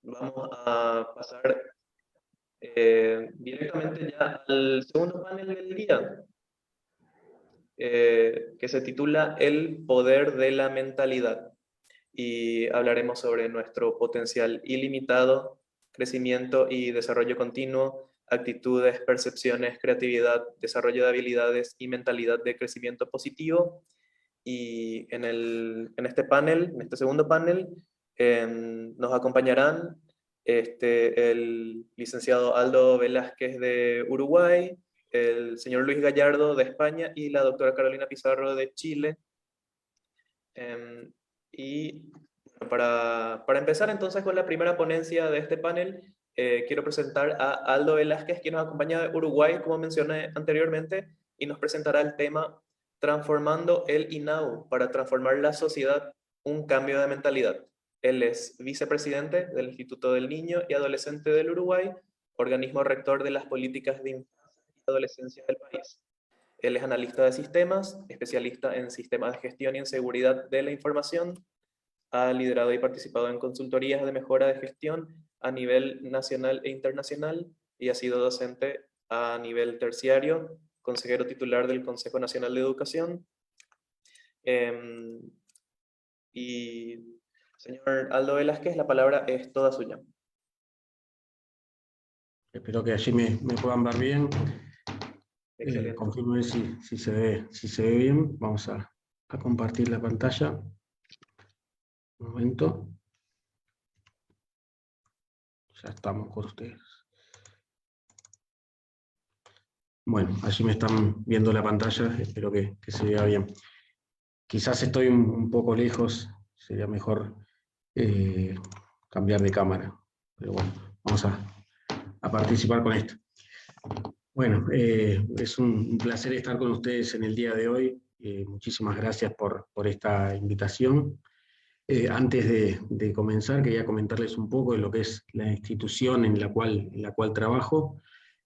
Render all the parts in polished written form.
Vamos a pasar directamente ya al segundo panel del día, que se titula El poder de la mentalidad. Y hablaremos sobre nuestro potencial ilimitado, crecimiento y desarrollo continuo, actitudes, percepciones, creatividad, desarrollo de habilidades y mentalidad de crecimiento positivo. Y en este panel, en este segundo panel, nos acompañarán el licenciado Aldo Velázquez de Uruguay, el señor Luis Gallardo de España y la doctora Carolina Pizarro de Chile. Y bueno, para empezar entonces con la primera ponencia de este panel, quiero presentar a Aldo Velázquez, quien nos acompaña de Uruguay, como mencioné anteriormente, y nos presentará el tema Transformando el INAU para transformar la sociedad, un cambio de mentalidad. Él es vicepresidente del Instituto del Niño y Adolescente del Uruguay, organismo rector de las políticas de infancia y adolescencia del país. Él es analista de sistemas, especialista en sistemas de gestión y en seguridad de la información. Ha liderado y participado en consultorías de mejora de gestión a nivel nacional e internacional y ha sido docente a nivel terciario, consejero titular del Consejo Nacional de Educación. Y señor Aldo Velázquez, la palabra es toda suya. Espero que allí me puedan ver bien. Excelente. Confirmen si se ve bien. Vamos a compartir la pantalla. Un momento. Ya estamos con ustedes. Bueno, allí me están viendo la pantalla. Espero que se vea bien. Quizás estoy un poco lejos. Sería mejor cambiar de cámara. Pero bueno, vamos a participar con esto. Bueno, es un placer estar con ustedes en el día de hoy. Muchísimas gracias por esta invitación. Antes de comenzar, quería comentarles un poco de lo que es la institución en la cual trabajo,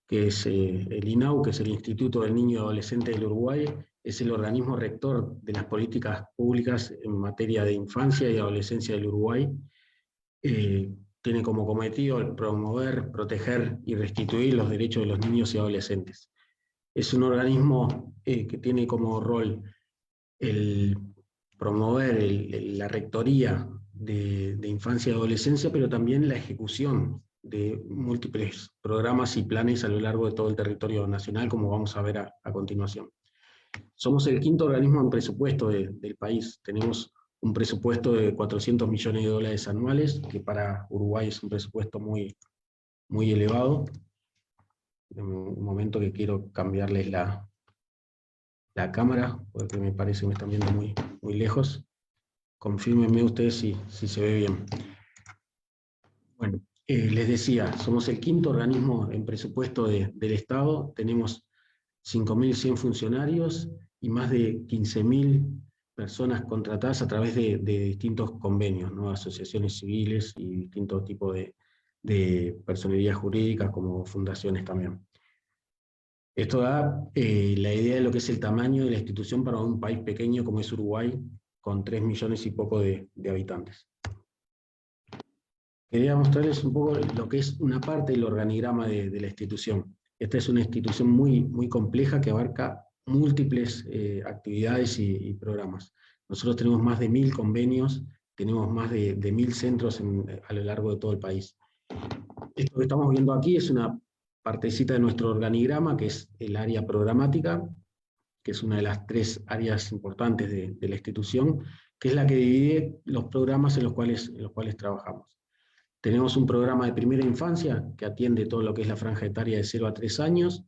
que es el INAU, que es el Instituto del Niño y Adolescente del Uruguay. Es el organismo rector de las políticas públicas en materia de infancia y adolescencia del Uruguay. Tiene como cometido el promover, proteger y restituir los derechos de los niños y adolescentes. Es un organismo que tiene como rol el promover la rectoría de infancia y adolescencia, pero también la ejecución de múltiples programas y planes a lo largo de todo el territorio nacional, como vamos a ver a continuación. Somos el quinto organismo en presupuesto del país. Tenemos un presupuesto de 400 millones de dólares anuales, que para Uruguay es un presupuesto muy, muy elevado. En un momento que quiero cambiarles la cámara, porque me parece que me están viendo muy lejos. Confírmenme ustedes si se ve bien. Bueno, les decía, somos el quinto organismo en presupuesto del Estado. Tenemos 5.100 funcionarios y más de 15.000 personas contratadas a través de distintos convenios, ¿no? Asociaciones civiles y distintos tipos de personerías jurídicas, como fundaciones también. Esto da la idea de lo que es el tamaño de la institución para un país pequeño como es Uruguay, con 3 millones y poco de habitantes. Quería mostrarles un poco lo que es una parte del organigrama de la institución. Esta es una institución muy compleja que abarca múltiples actividades y programas. Nosotros tenemos más de 1.000 convenios, tenemos más de 1.000 centros a lo largo de todo el país. Esto que estamos viendo aquí es una partecita de nuestro organigrama, que es el área programática, que es una de las 3 áreas importantes de la institución, que es la que divide los programas en los cuales trabajamos. Tenemos un programa de primera infancia que atiende todo lo que es la franja etaria de 0 a 3 años.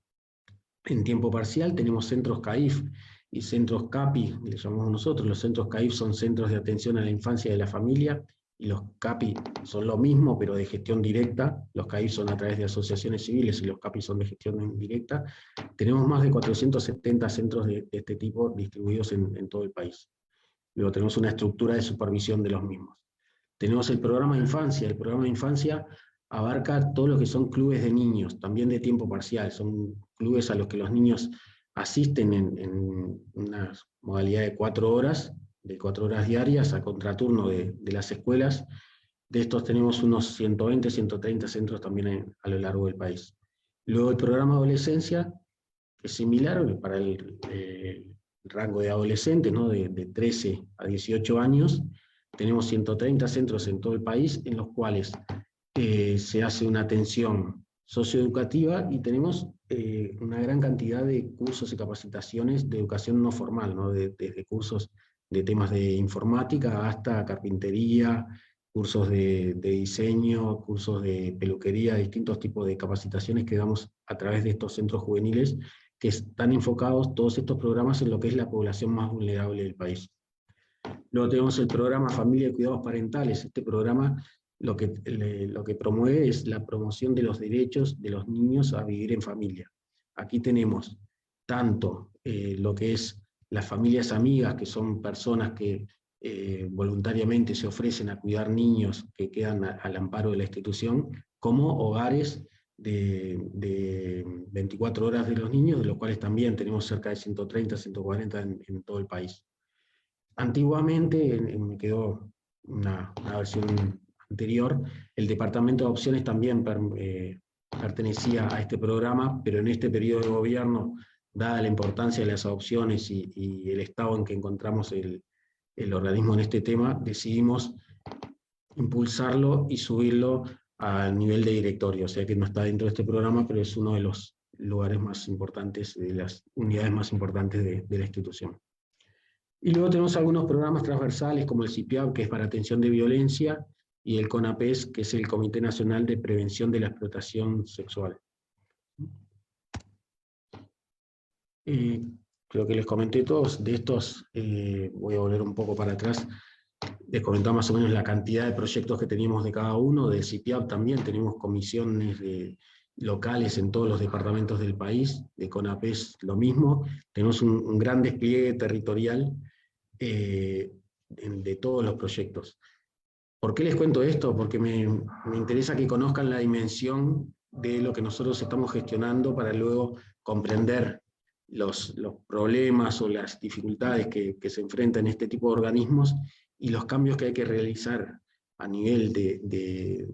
En tiempo parcial tenemos centros CAIF y centros CAPI, le llamamos nosotros. Los centros CAIF son centros de atención a la infancia y de la familia, y los CAPI son lo mismo, pero de gestión directa. Los CAIF son a través de asociaciones civiles y los CAPI son de gestión directa. Tenemos más de 470 centros de este tipo distribuidos en todo el país. Luego tenemos una estructura de supervisión de los mismos. Tenemos el programa de infancia. El programa de infancia abarca todo lo que son clubes de niños, también de tiempo parcial. Son clubes a los que los niños asisten en una modalidad de 4 horas diarias a contraturno de las escuelas. De estos tenemos unos 120, 130 centros también a lo largo del país. Luego el programa Adolescencia es similar para el rango de adolescentes, ¿no? de 13 a 18 años. Tenemos 130 centros en todo el país en los cuales se hace una atención socioeducativa y tenemos una gran cantidad de cursos y capacitaciones de educación no formal, ¿no? Desde cursos de temas de informática hasta carpintería, cursos de diseño, cursos de peluquería, distintos tipos de capacitaciones que damos a través de estos centros juveniles que están enfocados todos estos programas en lo que es la población más vulnerable del país. Luego tenemos el programa Familia y Cuidados Parentales. Este programa lo que promueve es la promoción de los derechos de los niños a vivir en familia. Aquí tenemos tanto lo que es las familias amigas, que son personas que voluntariamente se ofrecen a cuidar niños que quedan al amparo de la institución, como hogares de 24 horas de los niños, de los cuales también tenemos cerca de 130, 140 en todo el país. Antiguamente, me quedó una versión anterior, el Departamento de Adopciones también pertenecía a este programa, pero en este periodo de gobierno, dada la importancia de las adopciones y el estado en que encontramos el organismo en este tema, decidimos impulsarlo y subirlo al nivel de directorio, o sea que no está dentro de este programa, pero es uno de los lugares más importantes, de las unidades más importantes de la institución. Y luego tenemos algunos programas transversales como el CIPIAP, que es para atención de violencia, y el CONAPES, que es el Comité Nacional de Prevención de la Explotación Sexual. Creo que les comenté todos, de estos voy a volver un poco para atrás, les comentaba más o menos la cantidad de proyectos que teníamos de cada uno. Del CIPIAP también tenemos comisiones locales en todos los departamentos del país, de CONAPES lo mismo, tenemos un gran despliegue territorial de todos los proyectos. ¿Por qué les cuento esto? Porque me interesa que conozcan la dimensión de lo que nosotros estamos gestionando para luego comprender los problemas o las dificultades que se enfrentan este tipo de organismos y los cambios que hay que realizar a nivel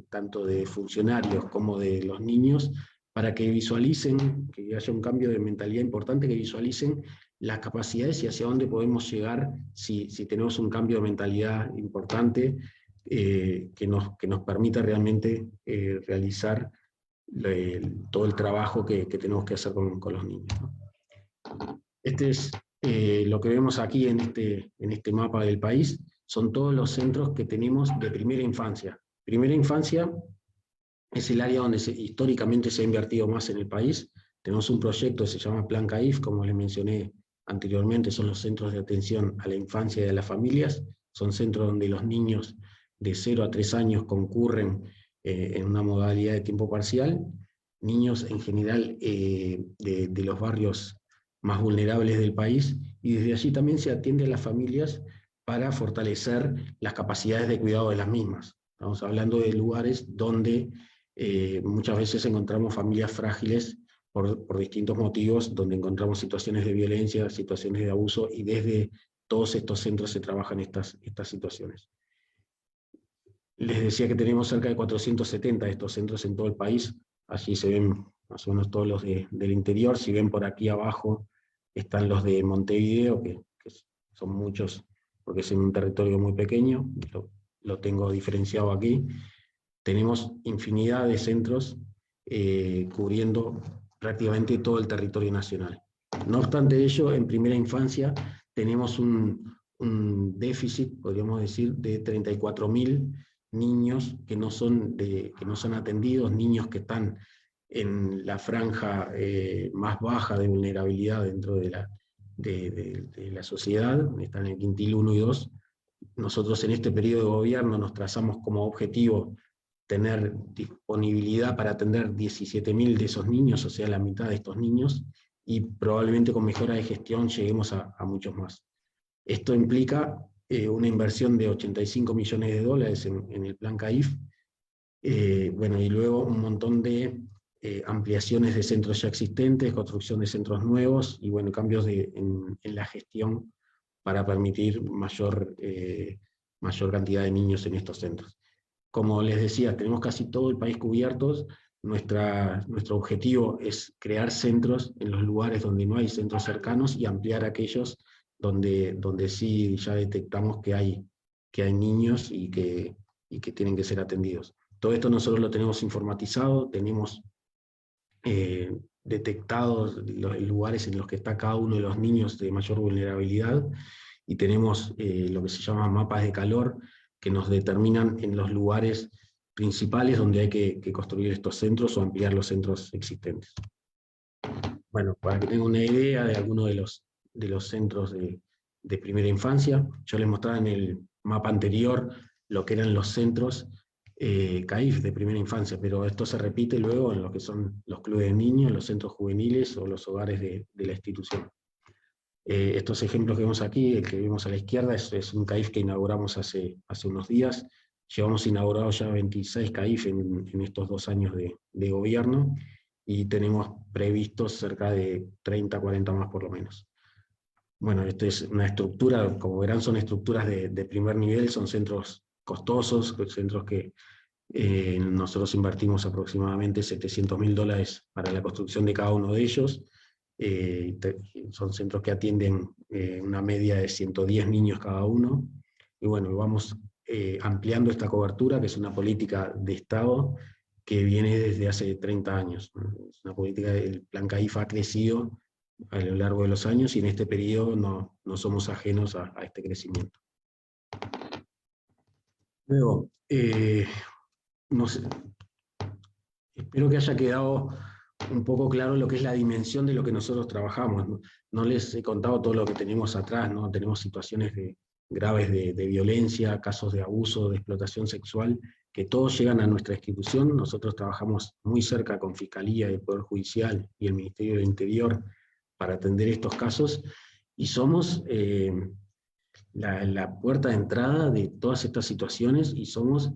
tanto de funcionarios como de los niños para que visualicen, que haya un cambio de mentalidad importante, que visualicen las capacidades y hacia dónde podemos llegar si tenemos un cambio de mentalidad importante que nos permita realmente realizar todo el trabajo que tenemos que hacer con los niños, ¿no? Este es lo que vemos aquí en este mapa del país, son todos los centros que tenemos de primera infancia. Primera infancia es el área donde históricamente se ha invertido más en el país. Tenemos un proyecto que se llama Plan CAIF, como les mencioné anteriormente, son los centros de atención a la infancia y a las familias, son centros donde los niños de 0 a 3 años concurren en una modalidad de tiempo parcial, niños en general de los barrios más vulnerables del país, y desde allí también se atiende a las familias para fortalecer las capacidades de cuidado de las mismas. Estamos hablando de lugares donde muchas veces encontramos familias frágiles por distintos motivos, donde encontramos situaciones de violencia, situaciones de abuso, y desde todos estos centros se trabajan estas situaciones. Les decía que tenemos cerca de 470 de estos centros en todo el país. Allí se ven más o menos todos los del interior. Si ven por aquí abajo, están los de Montevideo, que son muchos, porque es en un territorio muy pequeño. Lo tengo diferenciado aquí. Tenemos infinidad de centros cubriendo prácticamente todo el territorio nacional. No obstante ello, en primera infancia tenemos un déficit, podríamos decir, de 34.000 niños que no son atendidos, niños que están en la franja más baja de vulnerabilidad dentro de la sociedad, están en el quintil 1 y 2. Nosotros en este periodo de gobierno nos trazamos como objetivo tener disponibilidad para atender 17.000 de esos niños, o sea, la mitad de estos niños, y probablemente con mejora de gestión lleguemos a muchos más. Esto implica una inversión de $85 millones en el plan CAIF, bueno, y luego un montón de ampliaciones de centros ya existentes, construcción de centros nuevos, y bueno, cambios en la gestión para permitir mayor cantidad de niños en estos centros. como les decía, tenemos casi todo el país cubierto. Nuestro objetivo es crear centros en los lugares donde no hay centros cercanos y ampliar aquellos donde sí ya detectamos que hay niños y que tienen que ser atendidos. Todo esto nosotros lo tenemos informatizado, tenemos detectados los lugares en los que está cada uno de los niños de mayor vulnerabilidad, y tenemos lo que se llama mapas de calor, que nos determinan en los lugares principales donde hay que construir estos centros o ampliar los centros existentes. Bueno, para que tengan una idea de algunos de los centros de primera infancia, yo les mostraba en el mapa anterior lo que eran los centros CAIF de primera infancia, pero esto se repite luego en lo que son los clubes de niños, los centros juveniles o los hogares de la institución. Estos ejemplos que vemos aquí, el que vemos a la izquierda, es un CAIF que inauguramos hace unos días. Llevamos inaugurados ya 26 CAIF en estos 2 años de gobierno, y tenemos previstos cerca de 30, 40 más por lo menos. Bueno, esto es una estructura, como verán, son estructuras de primer nivel, son centros costosos, centros que nosotros invertimos aproximadamente $700.000 para la construcción de cada uno de ellos. Son centros que atienden una media de 110 niños cada uno, y bueno, vamos ampliando esta cobertura, que es una política de Estado que viene desde hace 30 años. Es una política, el plan CAIF ha crecido a lo largo de los años, y en este periodo no somos ajenos a este crecimiento. Luego, no sé, espero que haya quedado un poco claro lo que es la dimensión de lo que nosotros trabajamos. No les he contado todo lo que tenemos atrás, ¿no? Tenemos situaciones graves de violencia, casos de abuso, de explotación sexual, que todos llegan a nuestra institución. Nosotros trabajamos muy cerca con Fiscalía, el Poder Judicial y el Ministerio del Interior para atender estos casos, y somos la puerta de entrada de todas estas situaciones, y somos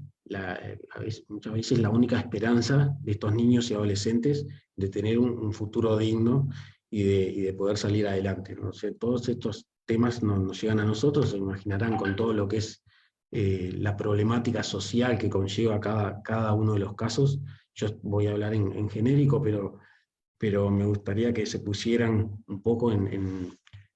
muchas veces la única esperanza de estos niños y adolescentes de tener un futuro digno y de poder salir adelante, ¿no? O sea, todos estos temas nos llegan a nosotros, se imaginarán, con todo lo que es la problemática social que conlleva cada uno de los casos. Yo voy a hablar en genérico, pero me gustaría que se pusieran un poco en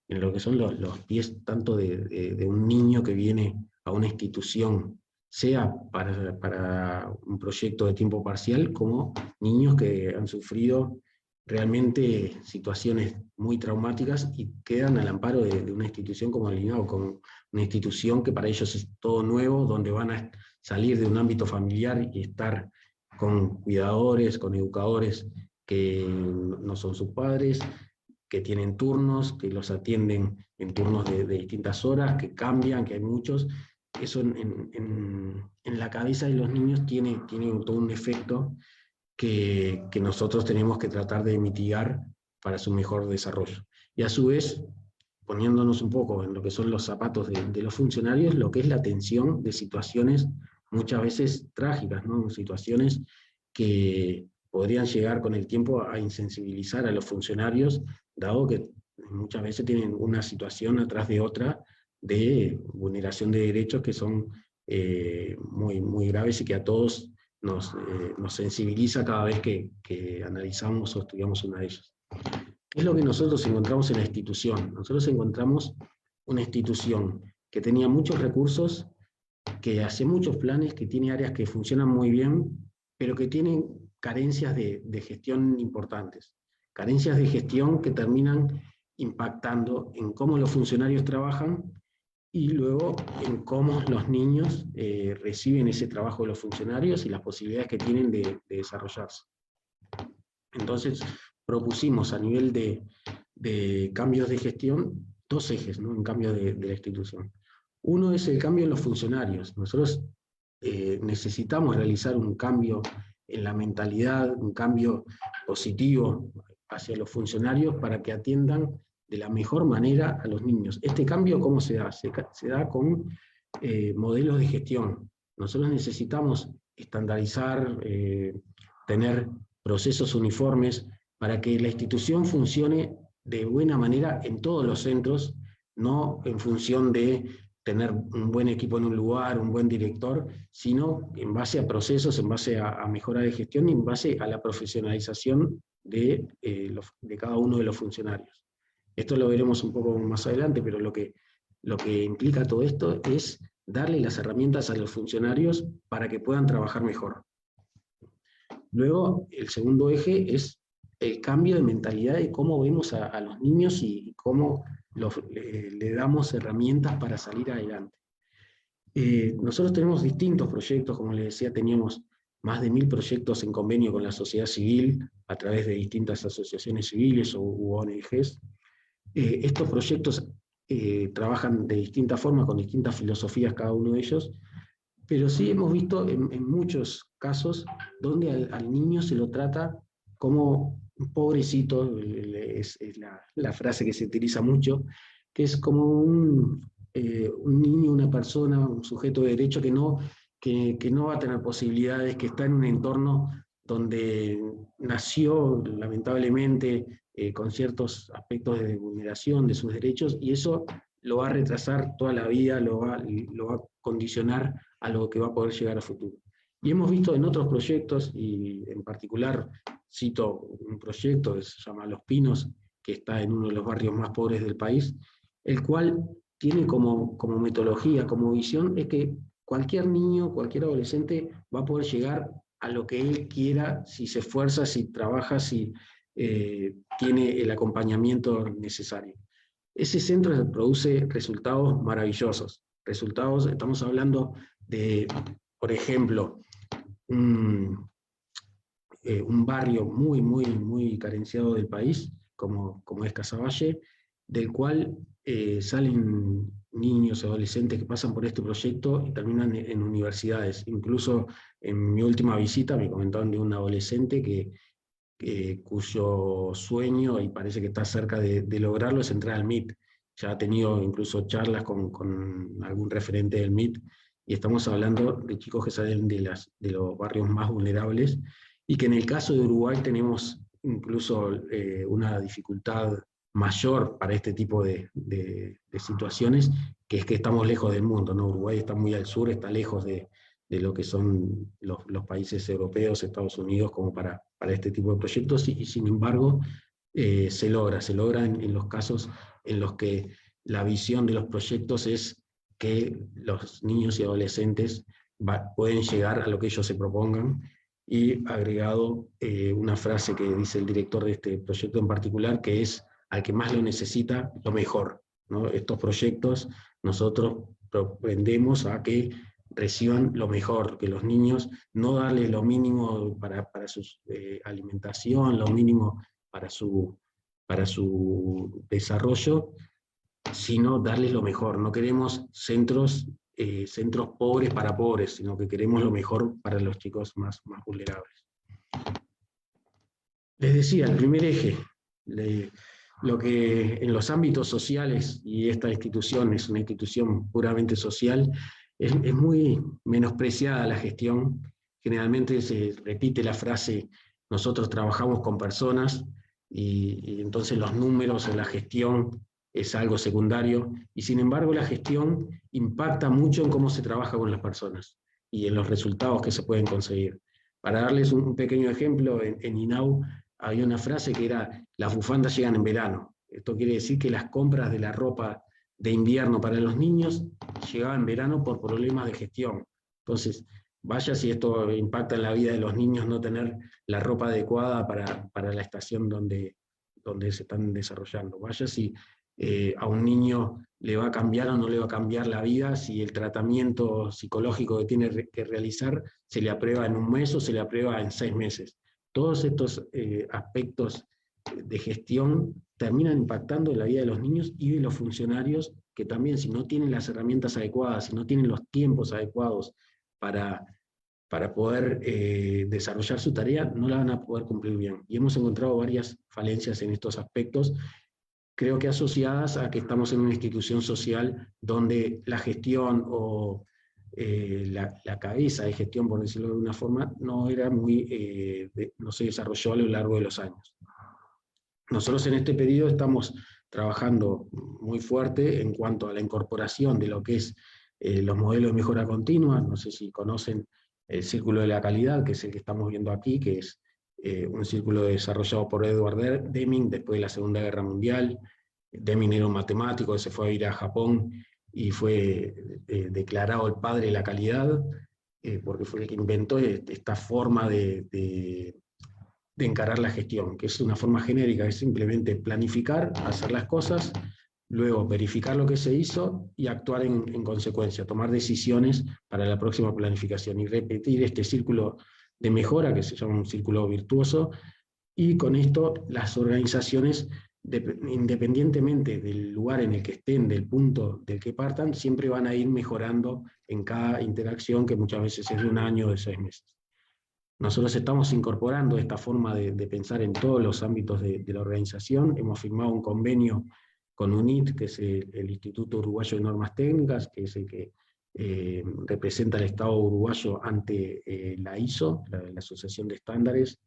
lo que son los pies tanto de un niño que viene a una institución, sea para un proyecto de tiempo parcial, como niños que han sufrido realmente situaciones muy traumáticas y quedan al amparo de una institución como el INAO, como una institución que para ellos es todo nuevo, donde van a salir de un ámbito familiar y estar con cuidadores, con educadores que no son sus padres, que tienen turnos, que los atienden en turnos de distintas horas, que cambian, que hay muchos. Eso en la cabeza de los niños tiene todo un efecto que nosotros tenemos que tratar de mitigar para su mejor desarrollo. Y a su vez, poniéndonos un poco en lo que son los zapatos de los funcionarios, lo que es la atención de situaciones muchas veces trágicas, ¿no? Situaciones que podrían llegar con el tiempo a insensibilizar a los funcionarios, dado que muchas veces tienen una situación atrás de otra de vulneración de derechos que son muy, muy graves, y que a todos nos sensibiliza cada vez que analizamos o estudiamos una de ellas. ¿Qué es lo que nosotros encontramos en la institución? Nosotros encontramos una institución que tenía muchos recursos, que hace muchos planes, que tiene áreas que funcionan muy bien, pero que tienen carencias de gestión importantes. Carencias de gestión que terminan impactando en cómo los funcionarios trabajan, y luego en cómo los niños reciben ese trabajo de los funcionarios y las posibilidades que tienen de desarrollarse. Entonces, propusimos a nivel de cambios de gestión 2 ejes, ¿no? En cambio de la institución. Uno es el cambio en los funcionarios. Nosotros necesitamos realizar un cambio en la mentalidad, un cambio positivo hacia los funcionarios para que atiendan de la mejor manera a los niños. Este cambio, ¿cómo se da? Se da con modelos de gestión. Nosotros necesitamos estandarizar, tener procesos uniformes para que la institución funcione de buena manera en todos los centros, no en función de tener un buen equipo en un lugar, un buen director, sino en base a procesos, en base a mejora de gestión y en base a la profesionalización de cada uno de los funcionarios. Esto lo veremos un poco más adelante, pero lo que implica todo esto es darle las herramientas a los funcionarios para que puedan trabajar mejor. Luego, el segundo eje es el cambio de mentalidad de cómo vemos a los niños y cómo le damos herramientas para salir adelante. Nosotros tenemos distintos proyectos, como les decía, teníamos más de 1000 proyectos en convenio con la sociedad civil, a través de distintas asociaciones civiles u ONGs. Estos proyectos trabajan de distinta forma, con distintas filosofías cada uno de ellos, pero sí hemos visto en muchos casos donde al niño se lo trata como un pobrecito, es la frase que se utiliza mucho, que es como un niño, una persona, un sujeto de derecho que no va a tener posibilidades, que está en un entorno donde nació lamentablemente con ciertos aspectos de vulneración de sus derechos, y eso lo va a retrasar toda la vida, lo va a condicionar a lo que va a poder llegar a futuro. Y hemos visto en otros proyectos, y en particular cito un proyecto que se llama Los Pinos, que está en uno de los barrios más pobres del país, el cual tiene como metodología, como visión, es que cualquier niño, cualquier adolescente va a poder llegar a lo que él quiera si se esfuerza, si trabaja, si tiene el acompañamiento necesario. Ese centro produce resultados maravillosos. Resultados, estamos hablando de, por ejemplo, un barrio muy carenciado del país, como es Casaballe, del cual salen niños y adolescentes que pasan por este proyecto y terminan en universidades. Incluso en mi última visita me comentaron de un adolescente cuyo sueño, y parece que está cerca de lograrlo, es entrar al MIT. Ya ha tenido incluso charlas con algún referente del MIT, y estamos hablando de chicos que salen de los barrios más vulnerables, y que en el caso de Uruguay tenemos incluso una dificultad mayor para este tipo de situaciones, que es que estamos lejos del mundo, ¿no? Uruguay está muy al sur, está lejos de lo que son los países europeos, Estados Unidos, como para este tipo de proyectos, y sin embargo se logra en los casos en los que la visión de los proyectos es que los niños y adolescentes pueden llegar a lo que ellos se propongan, y agregado una frase que dice el director de este proyecto en particular, que es: al que más lo necesita, lo mejor, ¿no? Estos proyectos nosotros propendemos a que reciban lo mejor, que los niños, no darles lo mínimo para su alimentación, lo mínimo para su desarrollo, sino darles lo mejor. No queremos centros pobres para pobres, sino que queremos lo mejor para los chicos más vulnerables. Les decía, el primer eje, lo que en los ámbitos sociales, y esta institución es una institución puramente social, es muy menospreciada la gestión. Generalmente se repite la frase: nosotros trabajamos con personas, y entonces los números en la gestión es algo secundario, y sin embargo la gestión impacta mucho en cómo se trabaja con las personas y en los resultados que se pueden conseguir. Para darles un pequeño ejemplo, en INAU había una frase que era: las bufandas llegan en verano. Esto quiere decir que las compras de la ropa de invierno para los niños llegaban en verano por problemas de gestión. Entonces, vaya si esto impacta en la vida de los niños, no tener la ropa adecuada para la estación donde se están desarrollando. Vaya si a un niño le va a cambiar o no le va a cambiar la vida, si el tratamiento psicológico que tiene que realizar se le aprueba en un mes o se le aprueba en 6 meses. Todos estos aspectos de gestión terminan impactando en la vida de los niños y de los funcionarios, que también, si no tienen las herramientas adecuadas, si no tienen los tiempos adecuados para poder desarrollar su tarea, no la van a poder cumplir bien. Y hemos encontrado varias falencias en estos aspectos, creo que asociadas a que estamos en una institución social donde la gestión o la cabeza de gestión, por decirlo de alguna forma, no se desarrolló a lo largo de los años. Nosotros en este periodo estamos trabajando muy fuerte en cuanto a la incorporación de lo que es los modelos de mejora continua. No sé si conocen el Círculo de la Calidad, que es el que estamos viendo aquí, que es un círculo desarrollado por Edward Deming después de la Segunda Guerra Mundial. Deming era un matemático que se fue a ir a Japón y fue declarado el padre de la calidad, porque fue el que inventó esta forma de encarar la gestión, que es una forma genérica, es simplemente planificar, hacer las cosas, luego verificar lo que se hizo y actuar en consecuencia, tomar decisiones para la próxima planificación y repetir este círculo de mejora, que se llama un círculo virtuoso, y con esto las organizaciones, independientemente del lugar en el que estén, del punto del que partan, siempre van a ir mejorando en cada interacción, que muchas veces es de 1 año o de 6 meses. Nosotros estamos incorporando esta forma de pensar en todos los ámbitos de la organización. Hemos firmado un convenio con UNIT, que es el Instituto Uruguayo de Normas Técnicas, que es el que representa al Estado uruguayo ante la ISO, la Asociación de Estándares.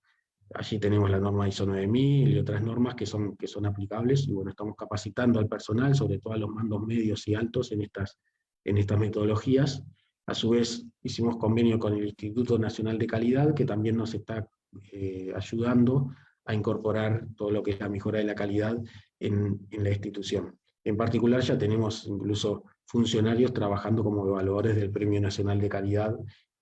Allí tenemos la norma ISO 9000 y otras normas que son aplicables, y bueno, estamos capacitando al personal, sobre todo a los mandos medios y altos, en estas metodologías. A su vez, hicimos convenio con el Instituto Nacional de Calidad, que también nos está ayudando a incorporar todo lo que es la mejora de la calidad en la institución. En particular, ya tenemos incluso funcionarios trabajando como evaluadores del Premio Nacional de Calidad,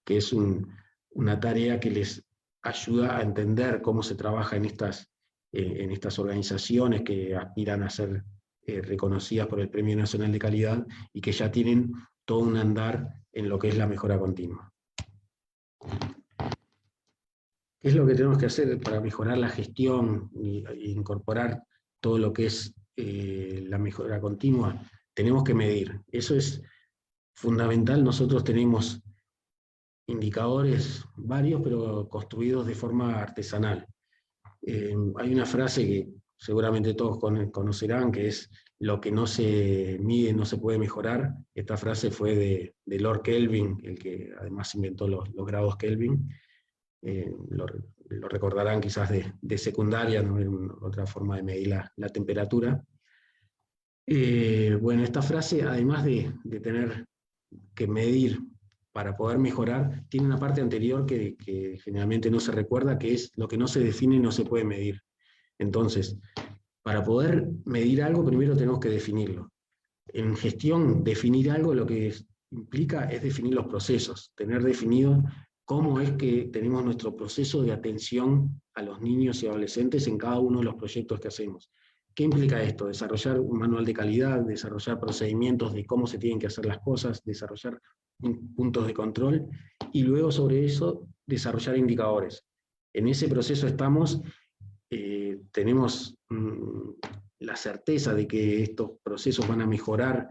que es una tarea que les ayuda a entender cómo se trabaja en estas organizaciones que aspiran a ser reconocidas por el Premio Nacional de Calidad y que ya tienen todo un andar en lo que es la mejora continua. ¿Qué es lo que tenemos que hacer para mejorar la gestión e incorporar todo lo que es la mejora continua? Tenemos que medir. Eso es fundamental. Nosotros tenemos indicadores varios, pero construidos de forma artesanal. Hay una frase que seguramente todos conocerán, que es: lo que no se mide no se puede mejorar. Esta frase fue de Lord Kelvin, el que además inventó los grados Kelvin. Lo recordarán quizás de secundaria, ¿no? En otra forma de medir la temperatura. Bueno, esta frase, además de tener que medir para poder mejorar, tiene una parte anterior que generalmente no se recuerda, que es: lo que no se define no se puede medir. Entonces, para poder medir algo, primero tenemos que definirlo. En gestión, definir algo lo que implica es definir los procesos, tener definido cómo es que tenemos nuestro proceso de atención a los niños y adolescentes en cada uno de los proyectos que hacemos. ¿Qué implica esto? Desarrollar un manual de calidad, desarrollar procedimientos de cómo se tienen que hacer las cosas, desarrollar puntos de control, y luego sobre eso desarrollar indicadores. En ese proceso estamos. Tenemos la certeza de que estos procesos van a mejorar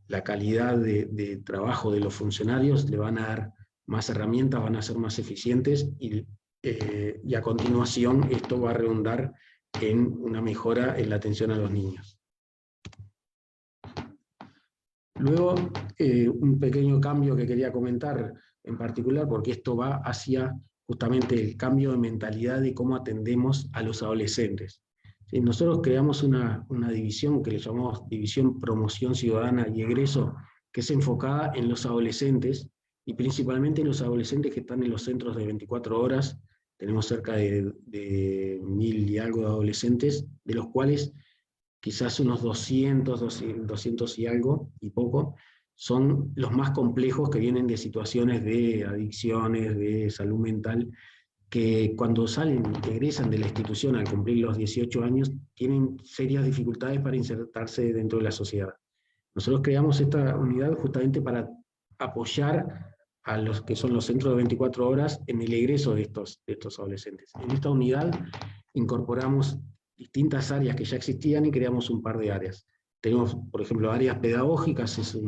la calidad de trabajo de los funcionarios, le van a dar más herramientas, van a ser más eficientes, y a continuación esto va a redundar en una mejora en la atención a los niños. Luego, un pequeño cambio que quería comentar en particular, porque esto va hacia justamente el cambio de mentalidad de cómo atendemos a los adolescentes. ¿Sí? Nosotros creamos una división que le llamamos División Promoción Ciudadana y Egreso, que es enfocada en los adolescentes, y principalmente en los adolescentes que están en los centros de 24 horas. Tenemos cerca de 1000 y algo de adolescentes, de los cuales quizás unos 200 y algo, y poco, son los más complejos, que vienen de situaciones de adicciones, de salud mental, que cuando egresan de la institución al cumplir los 18 años, tienen serias dificultades para insertarse dentro de la sociedad. Nosotros creamos esta unidad justamente para apoyar a los que son los centros de 24 horas en el egreso de estos adolescentes. En esta unidad incorporamos distintas áreas que ya existían y creamos un par de áreas. Tenemos, por ejemplo, áreas pedagógicas, es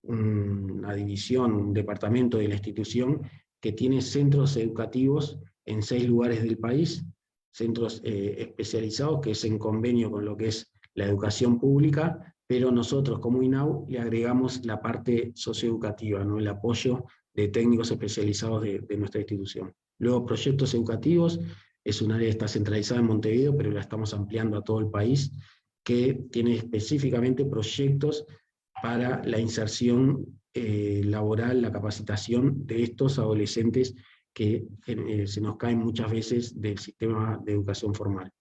una división, un departamento de la institución que tiene centros educativos en 6 lugares del país, centros especializados, que es en convenio con lo que es la educación pública, pero nosotros como INAU le agregamos la parte socioeducativa, ¿no? El apoyo de técnicos especializados de nuestra institución. Luego, proyectos educativos, es un área que está centralizada en Montevideo, pero la estamos ampliando a todo el país. que tiene específicamente proyectos para la inserción laboral, la capacitación de estos adolescentes que se nos caen muchas veces del sistema de educación formal.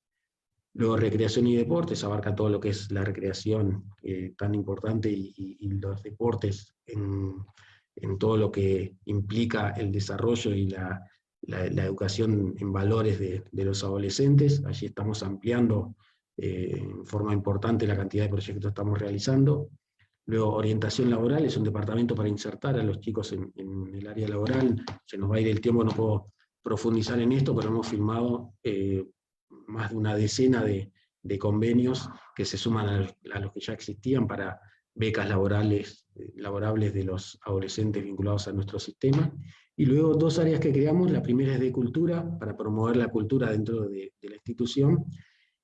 Luego, recreación y deportes abarca todo lo que es la recreación tan importante y los deportes en todo lo que implica el desarrollo y la educación en valores de los adolescentes. Allí estamos ampliando en forma importante la cantidad de proyectos que estamos realizando. Luego, orientación laboral, es un departamento para insertar a los chicos en el área laboral. Se nos va a ir el tiempo, no puedo profundizar en esto, pero hemos firmado más de una decena de convenios que se suman a los que ya existían para becas laborables de los adolescentes vinculados a nuestro sistema. Y luego 2 áreas que creamos: la primera es de cultura, para promover la cultura dentro de la institución,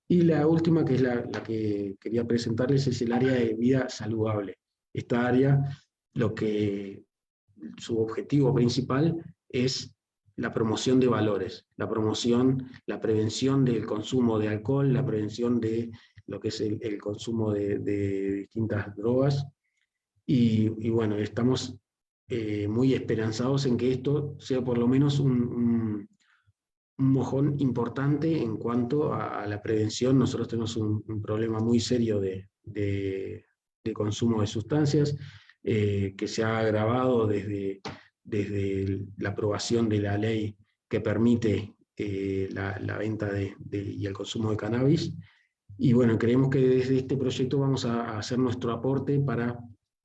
y la última, que es la que quería presentarles, es el área de vida saludable. Esta área, su objetivo principal es la promoción de valores, la prevención del consumo de alcohol, la prevención de lo que es el consumo de distintas drogas, y bueno, estamos muy esperanzados en que esto sea por lo menos un mojón importante en cuanto a la prevención. Nosotros tenemos un problema muy serio de consumo de sustancias, que se ha agravado desde la aprobación de la ley que permite la venta y el consumo de cannabis. Y bueno, creemos que desde este proyecto vamos a hacer nuestro aporte para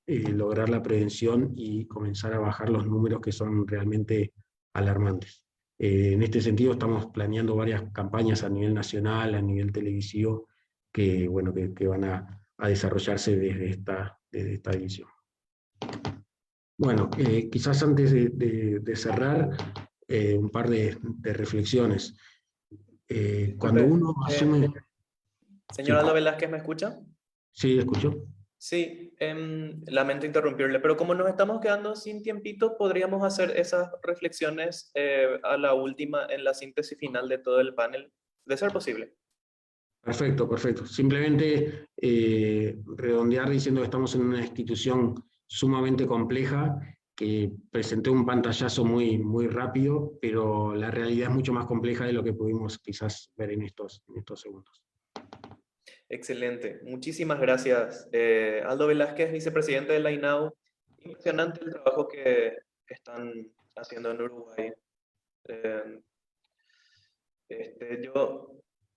lograr la prevención y comenzar a bajar los números que son realmente alarmantes. En este sentido estamos planeando varias campañas a nivel nacional, a nivel televisivo, que, bueno, que van a desarrollarse desde esta división. Bueno, quizás antes de cerrar, un par de reflexiones. Cuando uno asume... Señor Aldo Velázquez, ¿me escucha? Sí, escucho. Sí, lamento interrumpirle, pero como nos estamos quedando sin tiempito, podríamos hacer esas reflexiones a la última, en la síntesis final de todo el panel, de ser posible. Perfecto, perfecto. Simplemente redondear diciendo que estamos en una institución sumamente compleja, que presenté un pantallazo muy, muy rápido, pero la realidad es mucho más compleja de lo que pudimos quizás ver en estos segundos. Excelente. Muchísimas gracias, Aldo Velázquez, vicepresidente de la INAU. Impresionante el trabajo que están haciendo en Uruguay. Yo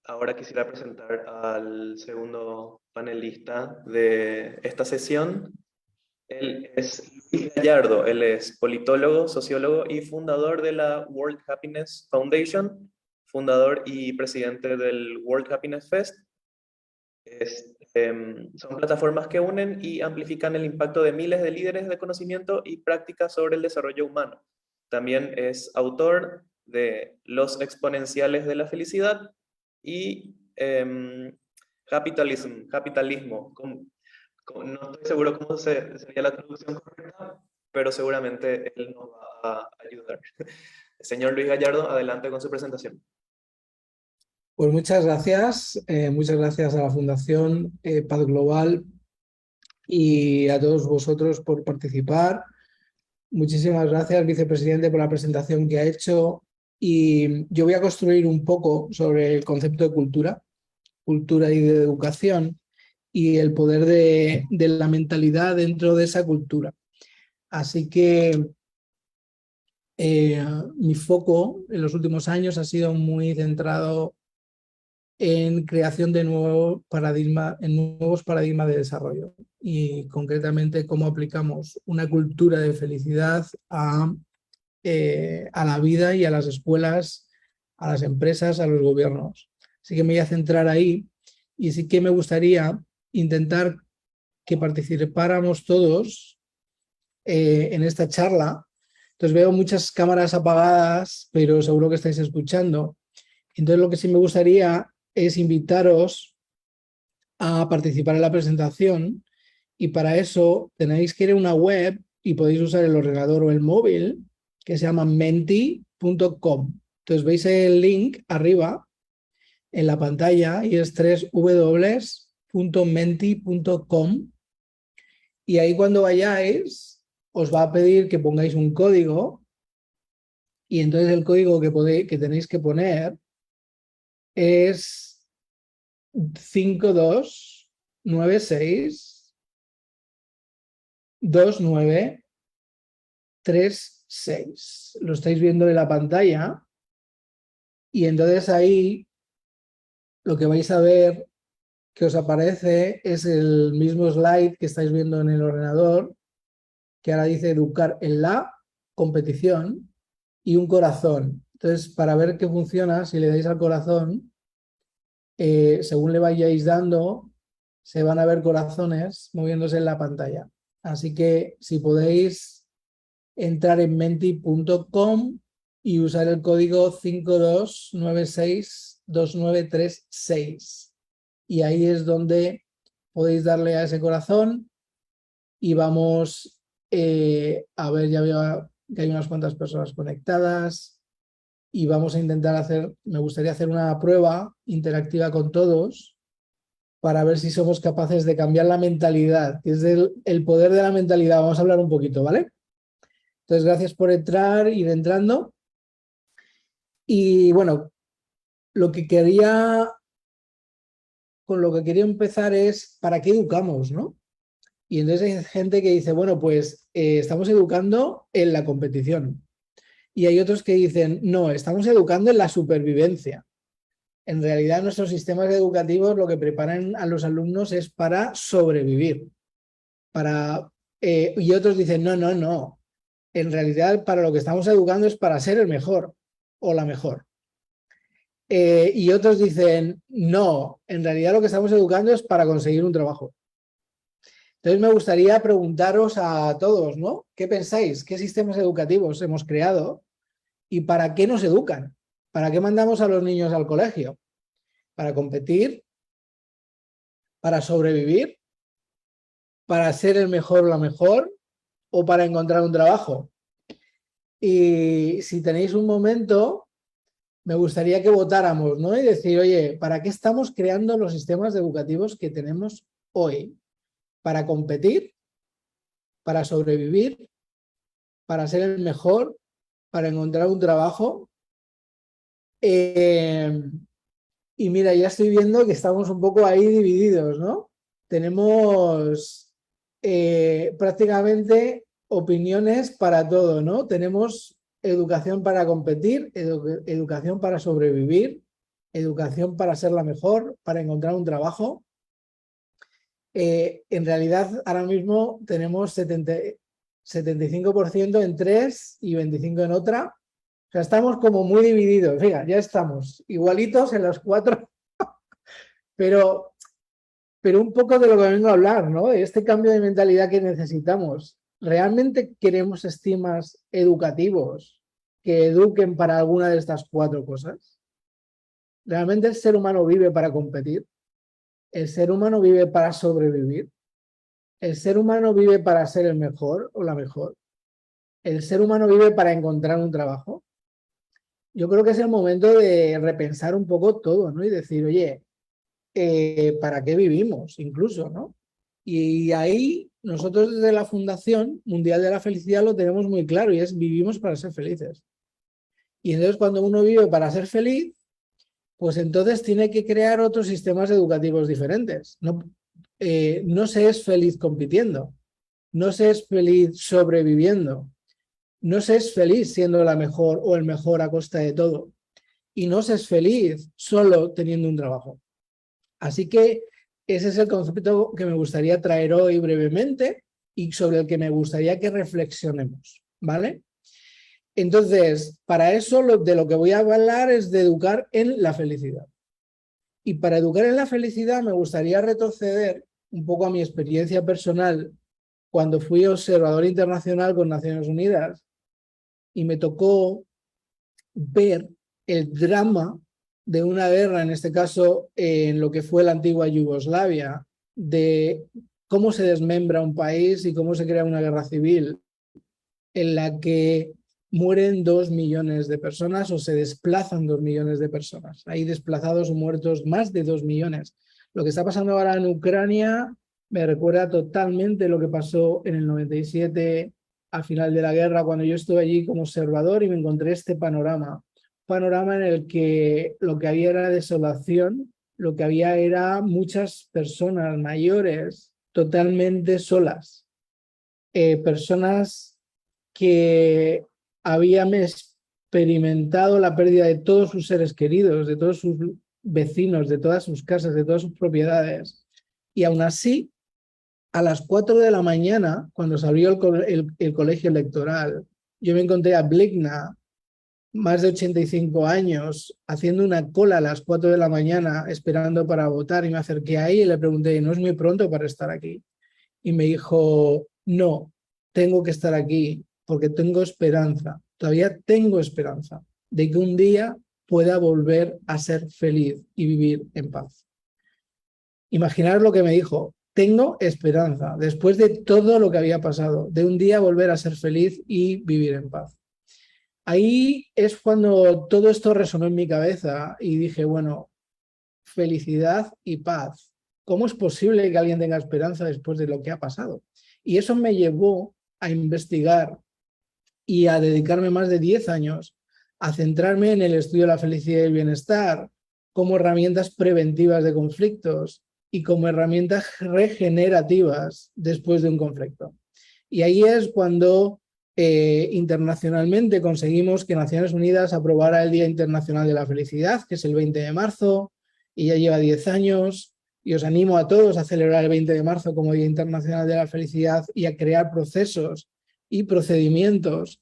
ahora quisiera presentar al segundo panelista de esta sesión. Él es Luis Gallardo, él es politólogo, sociólogo y fundador de la World Happiness Foundation, fundador y presidente del World Happiness Fest. Son plataformas que unen y amplifican el impacto de miles de líderes de conocimiento y prácticas sobre el desarrollo humano. También es autor de Los exponenciales de la felicidad y capitalismo. No estoy seguro cómo sería la traducción correcta, pero seguramente él nos va a ayudar. Señor Luis Gallardo, adelante con su presentación. Pues muchas gracias a la Fundación Paz Global y a todos vosotros por participar. Muchísimas gracias, vicepresidente, por la presentación que ha hecho. Y yo voy a construir un poco sobre el concepto de cultura y de educación y el poder de la mentalidad dentro de esa cultura. Así que mi foco en los últimos años ha sido muy centrado en creación de nuevos paradigmas de desarrollo y concretamente cómo aplicamos una cultura de felicidad a la vida y a las escuelas, a las empresas, a los gobiernos. Así que me voy a centrar ahí y sí que me gustaría intentar que participáramos todos en esta charla. Entonces veo muchas cámaras apagadas, pero seguro que estáis escuchando. Entonces lo que sí me gustaría es invitaros a participar en la presentación y para eso tenéis que ir a una web y podéis usar el ordenador o el móvil que se llama menti.com. Entonces veis el link arriba en la pantalla y es 3 W www.menti.com y ahí cuando vayáis os va a pedir que pongáis un código y entonces el código que tenéis que poner es 5296 2936. Lo estáis viendo en la pantalla y entonces ahí lo que vais a ver que os aparece es el mismo slide que estáis viendo en el ordenador, que ahora dice educar en la competición y un corazón. Entonces, para ver qué funciona, si le dais al corazón, según le vayáis dando, se van a ver corazones moviéndose en la pantalla. Así que si podéis entrar en menti.com y usar el código 52962936 y ahí es donde podéis darle a ese corazón y vamos a ver, ya veo que hay unas cuantas personas conectadas y vamos a intentar me gustaría hacer una prueba interactiva con todos para ver si somos capaces de cambiar la mentalidad, que es el poder de la mentalidad. Vamos a hablar un poquito, ¿vale? Entonces, gracias por entrar, ir entrando. Y bueno, con lo que quería empezar es ¿para qué educamos, no? Y entonces hay gente que dice, bueno, pues estamos educando en la competición. Y hay otros que dicen, no, estamos educando en la supervivencia. En realidad nuestros sistemas educativos lo que preparan a los alumnos es para sobrevivir. Y otros dicen, no, no, no. En realidad para lo que estamos educando es para ser el mejor o la mejor. Y otros dicen, no, en realidad lo que estamos educando es para conseguir un trabajo. Entonces me gustaría preguntaros a todos, ¿no? ¿Qué pensáis? ¿Qué sistemas educativos hemos creado? ¿Y para qué nos educan? ¿Para qué mandamos a los niños al colegio? ¿Para competir? ¿Para sobrevivir? ¿Para ser el mejor o la mejor? ¿O para encontrar un trabajo? Y si tenéis un momento, me gustaría que votáramos, ¿no? Y decir, oye, ¿para qué estamos creando los sistemas educativos que tenemos hoy? ¿Para competir? ¿Para sobrevivir? ¿Para ser el mejor? ¿Para encontrar un trabajo? Y mira, ya estoy viendo que estamos un poco ahí divididos, ¿no? Tenemos prácticamente opiniones para todo, ¿no? Tenemos educación para competir, educación para sobrevivir, educación para ser la mejor, para encontrar un trabajo. En realidad, ahora mismo tenemos 75% en 3 y 25% en otra. O sea, estamos como muy divididos. Fíjate, ya estamos igualitos en los 4, pero un poco de lo que vengo a hablar, ¿no? De este cambio de mentalidad que necesitamos. ¿Realmente queremos sistemas educativos que eduquen para alguna de estas 4 cosas? ¿Realmente el ser humano vive para competir? ¿El ser humano vive para sobrevivir? ¿El ser humano vive para ser el mejor o la mejor? ¿El ser humano vive para encontrar un trabajo? Yo creo que es el momento de repensar un poco todo, ¿no? Y decir, oye, ¿para qué vivimos? Incluso, ¿no? Y ahí nosotros desde la Fundación Mundial de la Felicidad lo tenemos muy claro y es vivimos para ser felices. Y entonces cuando uno vive para ser feliz, pues entonces tiene que crear otros sistemas educativos diferentes. No se es feliz compitiendo, no se es feliz sobreviviendo, no se es feliz siendo la mejor o el mejor a costa de todo. Y no se es feliz solo teniendo un trabajo. Así que ese es el concepto que me gustaría traer hoy brevemente y sobre el que me gustaría que reflexionemos, ¿vale? Entonces, para eso de lo que voy a hablar es de educar en la felicidad. Y para educar en la felicidad me gustaría retroceder un poco a mi experiencia personal cuando fui observador internacional con Naciones Unidas y me tocó ver el drama de una guerra, en este caso en lo que fue la antigua Yugoslavia, de cómo se desmembra un país y cómo se crea una guerra civil en la que mueren 2 millones de personas o se desplazan 2 millones de personas. Hay desplazados o muertos más de 2 millones. Lo que está pasando ahora en Ucrania me recuerda totalmente lo que pasó en el 97, al final de la guerra, cuando yo estuve allí como observador y me encontré este panorama. Panorama en el que lo que había era desolación, lo que había era muchas personas mayores totalmente solas, personas que habían experimentado la pérdida de todos sus seres queridos, de todos sus vecinos, de todas sus casas, de todas sus propiedades. Y aún así, a las 4 de la mañana, cuando se abrió el colegio electoral, yo me encontré a Bligna, más de 85 años, haciendo una cola a las 4 de la mañana esperando para votar, y me acerqué a ella y le pregunté, ¿no es muy pronto para estar aquí? Y me dijo, no, tengo que estar aquí porque tengo esperanza, todavía tengo esperanza de que un día pueda volver a ser feliz y vivir en paz. Imaginar lo que me dijo, tengo esperanza, después de todo lo que había pasado, de un día volver a ser feliz y vivir en paz. Ahí es cuando todo esto resonó en mi cabeza y dije, bueno, felicidad y paz. ¿Cómo es posible que alguien tenga esperanza después de lo que ha pasado? Y eso me llevó a investigar y a dedicarme más de 10 años a centrarme en el estudio de la felicidad y el bienestar como herramientas preventivas de conflictos y como herramientas regenerativas después de un conflicto. Y ahí es cuando internacionalmente conseguimos que Naciones Unidas aprobara el Día Internacional de la Felicidad, que es el 20 de marzo, y ya lleva 10 años, y os animo a todos a celebrar el 20 de marzo como Día Internacional de la Felicidad y a crear procesos y procedimientos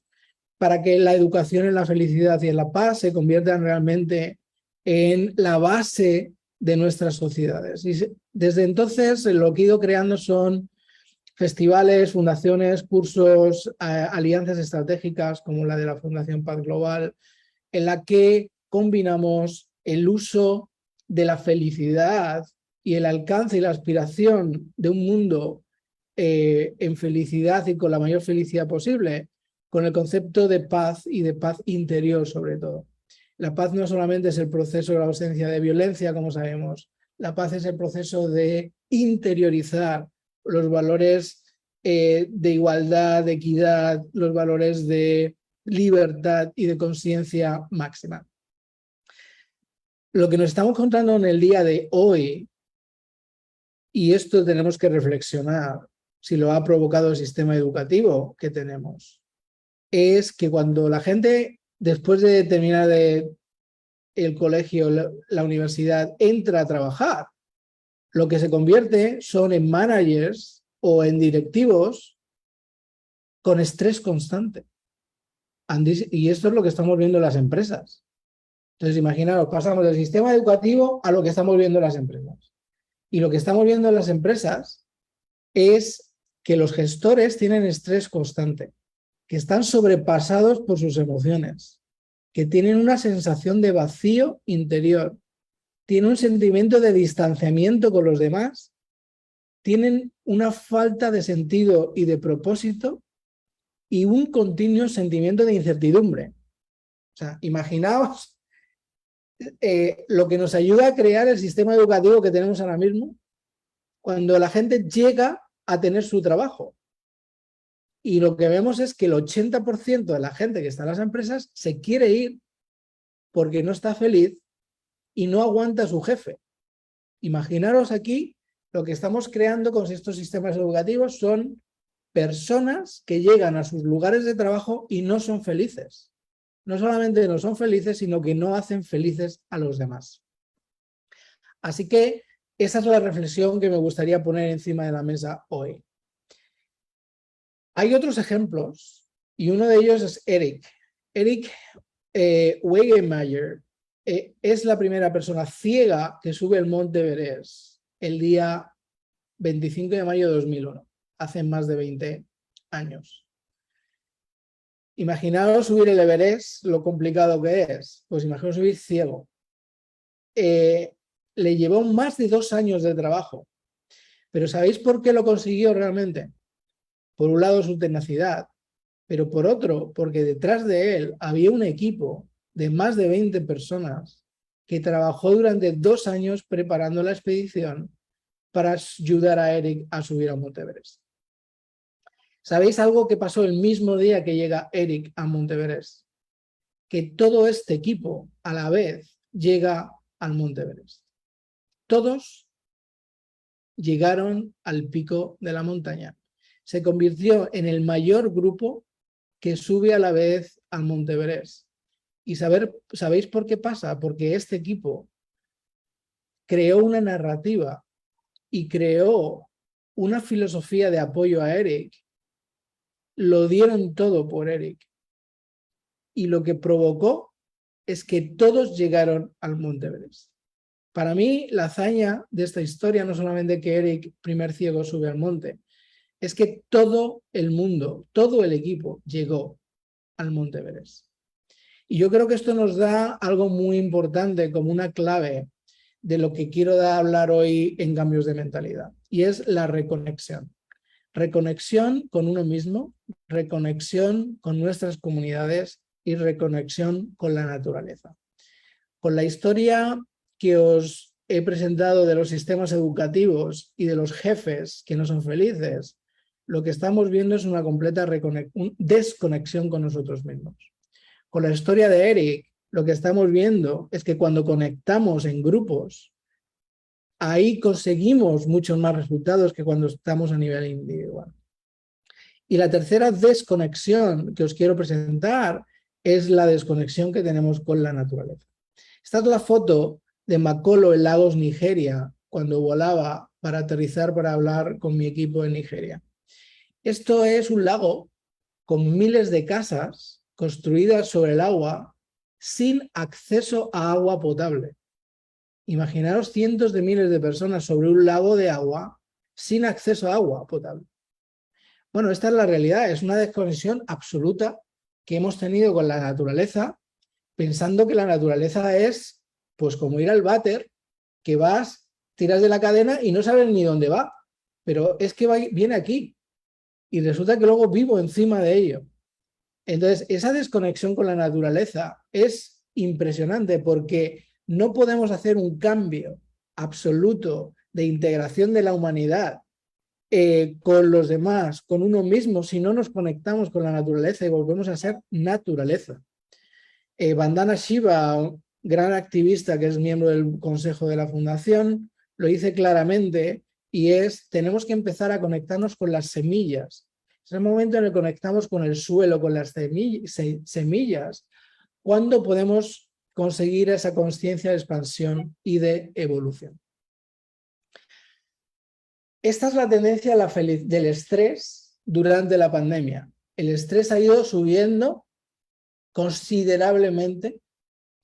para que la educación en la felicidad y en la paz se conviertan realmente en la base de nuestras sociedades. Y desde entonces lo que he ido creando son festivales, fundaciones, cursos, alianzas estratégicas como la de la Fundación Paz Global, en la que combinamos el uso de la felicidad y el alcance y la aspiración de un mundo en felicidad y con la mayor felicidad posible, con el concepto de paz y de paz interior sobre todo. La paz no solamente es el proceso de la ausencia de violencia, como sabemos, la paz es el proceso de interiorizar los valores de igualdad, de equidad, los valores de libertad y de conciencia máxima. Lo que nos estamos encontrando en el día de hoy, y esto tenemos que reflexionar si lo ha provocado el sistema educativo que tenemos, es que cuando la gente, después de terminar el colegio, la universidad, entra a trabajar, lo que se convierte son en managers o en directivos con estrés constante. Y esto es lo que estamos viendo en las empresas. Entonces, imaginaos, pasamos del sistema educativo a lo que estamos viendo en las empresas. Y lo que estamos viendo en las empresas es que los gestores tienen estrés constante, que están sobrepasados por sus emociones, que tienen una sensación de vacío interior, tienen un sentimiento de distanciamiento con los demás, tienen una falta de sentido y de propósito y un continuo sentimiento de incertidumbre. O sea, imaginaos lo que nos ayuda a crear el sistema educativo que tenemos ahora mismo cuando la gente llega a tener su trabajo. Y lo que vemos es que el 80% de la gente que está en las empresas se quiere ir porque no está feliz y no aguanta a su jefe. Imaginaros aquí lo que estamos creando con estos sistemas educativos son personas que llegan a sus lugares de trabajo y no son felices. No solamente no son felices, sino que no hacen felices a los demás. Así que esa es la reflexión que me gustaría poner encima de la mesa hoy. Hay otros ejemplos y uno de ellos es Eric. Eric Wegemeyer es la primera persona ciega que sube el Monte Everest el día 25 de mayo de 2001, hace más de 20 años. Imaginaos subir el Everest, lo complicado que es. Pues imaginaos subir ciego. Le llevó más de 2 años de trabajo. Pero ¿sabéis por qué lo consiguió realmente? Por un lado su tenacidad, pero por otro, porque detrás de él había un equipo de más de 20 personas que trabajó durante 2 años preparando la expedición para ayudar a Eric a subir a Monte Everest. ¿Sabéis algo que pasó el mismo día que llega Eric a Monte Everest? Que todo este equipo a la vez llega al Monte Everest. Todos llegaron al pico de la montaña. Se convirtió en el mayor grupo que sube a la vez al Monte Everest. ¿Y sabéis por qué pasa? Porque este equipo creó una narrativa y creó una filosofía de apoyo a Eric. Lo dieron todo por Eric. Y lo que provocó es que todos llegaron al Monte Everest. Para mí, la hazaña de esta historia, no solamente que Eric, primer ciego, sube al monte, es que todo el mundo, todo el equipo llegó al Monte Everest. Y yo creo que esto nos da algo muy importante como una clave de lo que quiero hablar hoy en Cambios de Mentalidad, y es la reconexión. Reconexión con uno mismo, reconexión con nuestras comunidades y reconexión con la naturaleza. Con la historia que os he presentado de los sistemas educativos y de los jefes que no son felices, lo que estamos viendo es una completa desconexión con nosotros mismos. Con la historia de Eric, lo que estamos viendo es que cuando conectamos en grupos, ahí conseguimos muchos más resultados que cuando estamos a nivel individual. Y la tercera desconexión que os quiero presentar es la desconexión que tenemos con la naturaleza. Esta es la foto de Makolo en Lagos, Nigeria, cuando volaba para aterrizar para hablar con mi equipo en Nigeria. Esto es un lago con miles de casas construidas sobre el agua sin acceso a agua potable. Imaginaros cientos de miles de personas sobre un lago de agua sin acceso a agua potable. Bueno, esta es la realidad, es una desconexión absoluta que hemos tenido con la naturaleza, pensando que la naturaleza es pues como ir al váter, que vas, tiras de la cadena y no sabes ni dónde va, pero es que viene aquí y resulta que luego vivo encima de ello. Entonces, esa desconexión con la naturaleza es impresionante porque no podemos hacer un cambio absoluto de integración de la humanidad con los demás, con uno mismo, si no nos conectamos con la naturaleza y volvemos a ser naturaleza. Vandana Shiva, gran activista que es miembro del consejo de la fundación, lo dice claramente y tenemos que empezar a conectarnos con las semillas. Es el momento en el que conectamos con el suelo, con las semillas, cuando podemos conseguir esa conciencia de expansión y de evolución. Esta es la tendencia del estrés durante la pandemia. El estrés ha ido subiendo considerablemente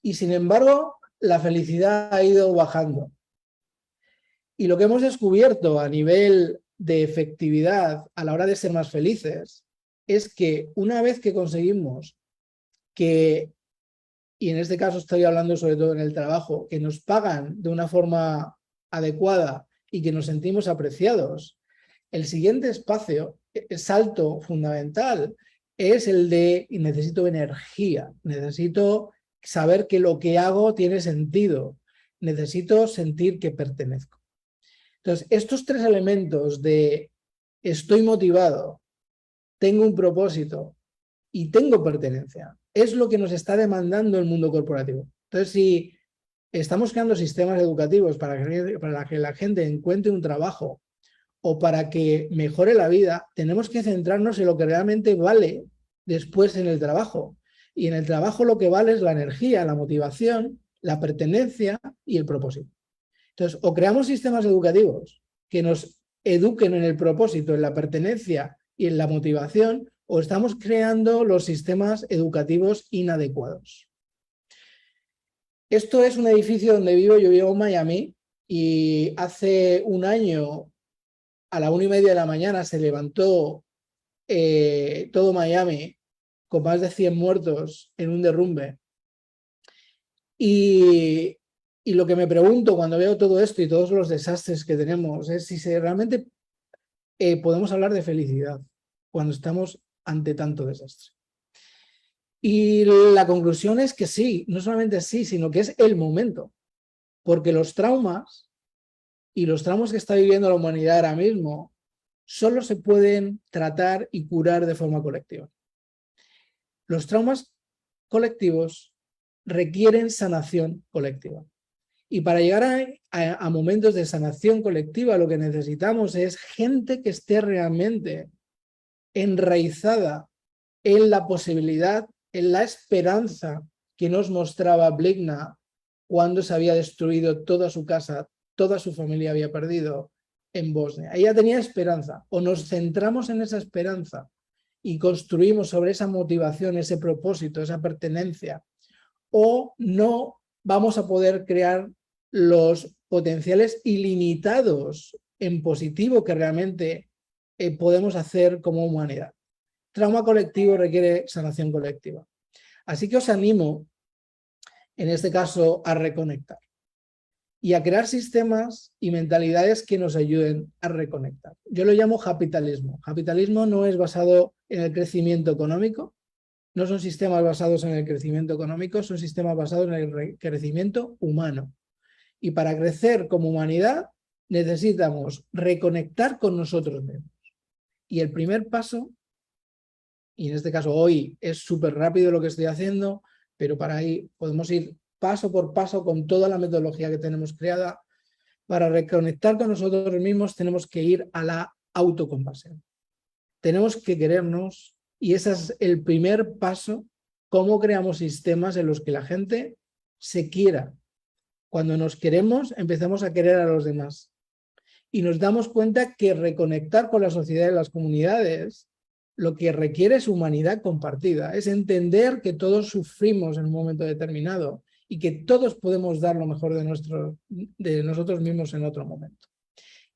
y, sin embargo, la felicidad ha ido bajando. Y lo que hemos descubierto a nivel de efectividad a la hora de ser más felices es que una vez que conseguimos que, y en este caso estoy hablando sobre todo en el trabajo, que nos pagan de una forma adecuada y que nos sentimos apreciados, el siguiente salto fundamental es el de necesito energía, necesito saber que lo que hago tiene sentido, necesito sentir que pertenezco. Entonces, estos 3 elementos de estoy motivado, tengo un propósito y tengo pertenencia, es lo que nos está demandando el mundo corporativo. Entonces, si estamos creando sistemas educativos para que la gente encuentre un trabajo o para que mejore la vida, tenemos que centrarnos en lo que realmente vale después en el trabajo. Y en el trabajo lo que vale es la energía, la motivación, la pertenencia y el propósito. Entonces, o creamos sistemas educativos que nos eduquen en el propósito, en la pertenencia y en la motivación, o estamos creando los sistemas educativos inadecuados. Esto es un edificio donde vivo, yo vivo en Miami, y hace un año a la 1:30 de la mañana se levantó todo Miami con más de 100 muertos en un derrumbe. Y lo que me pregunto cuando veo todo esto y todos los desastres que tenemos es si realmente podemos hablar de felicidad cuando estamos ante tanto desastre. Y la conclusión es que sí, no solamente sí, sino que es el momento. Porque los traumas y los traumas que está viviendo la humanidad ahora mismo solo se pueden tratar y curar de forma colectiva. Los traumas colectivos requieren sanación colectiva. Y para llegar a momentos de sanación colectiva, lo que necesitamos es gente que esté realmente enraizada en la posibilidad, en la esperanza que nos mostraba Bligna cuando se había destruido toda su casa, toda su familia había perdido en Bosnia. Ella tenía esperanza, o nos centramos en esa esperanza y construimos sobre esa motivación, ese propósito, esa pertenencia, o no vamos a poder crear los potenciales ilimitados en positivo que realmente podemos hacer como humanidad. Trauma colectivo requiere sanación colectiva. Así que os animo, en este caso, a reconectar y a crear sistemas y mentalidades que nos ayuden a reconectar. Yo lo llamo capitalismo. Capitalismo no es basado en el crecimiento económico, no son sistemas basados en el crecimiento económico, son sistemas basados en el crecimiento humano. Y para crecer como humanidad necesitamos reconectar con nosotros mismos. Y el primer paso, y en este caso hoy es súper rápido lo que estoy haciendo, pero para ahí podemos ir paso por paso con toda la metodología que tenemos creada. Para reconectar con nosotros mismos tenemos que ir a la autocompasión. Tenemos que querernos y ese es el primer paso, cómo creamos sistemas en los que la gente se quiera. Cuando nos queremos, empezamos a querer a los demás. Y nos damos cuenta que reconectar con la sociedad y las comunidades lo que requiere es humanidad compartida, es entender que todos sufrimos en un momento determinado y que todos podemos dar lo mejor de nosotros mismos en otro momento.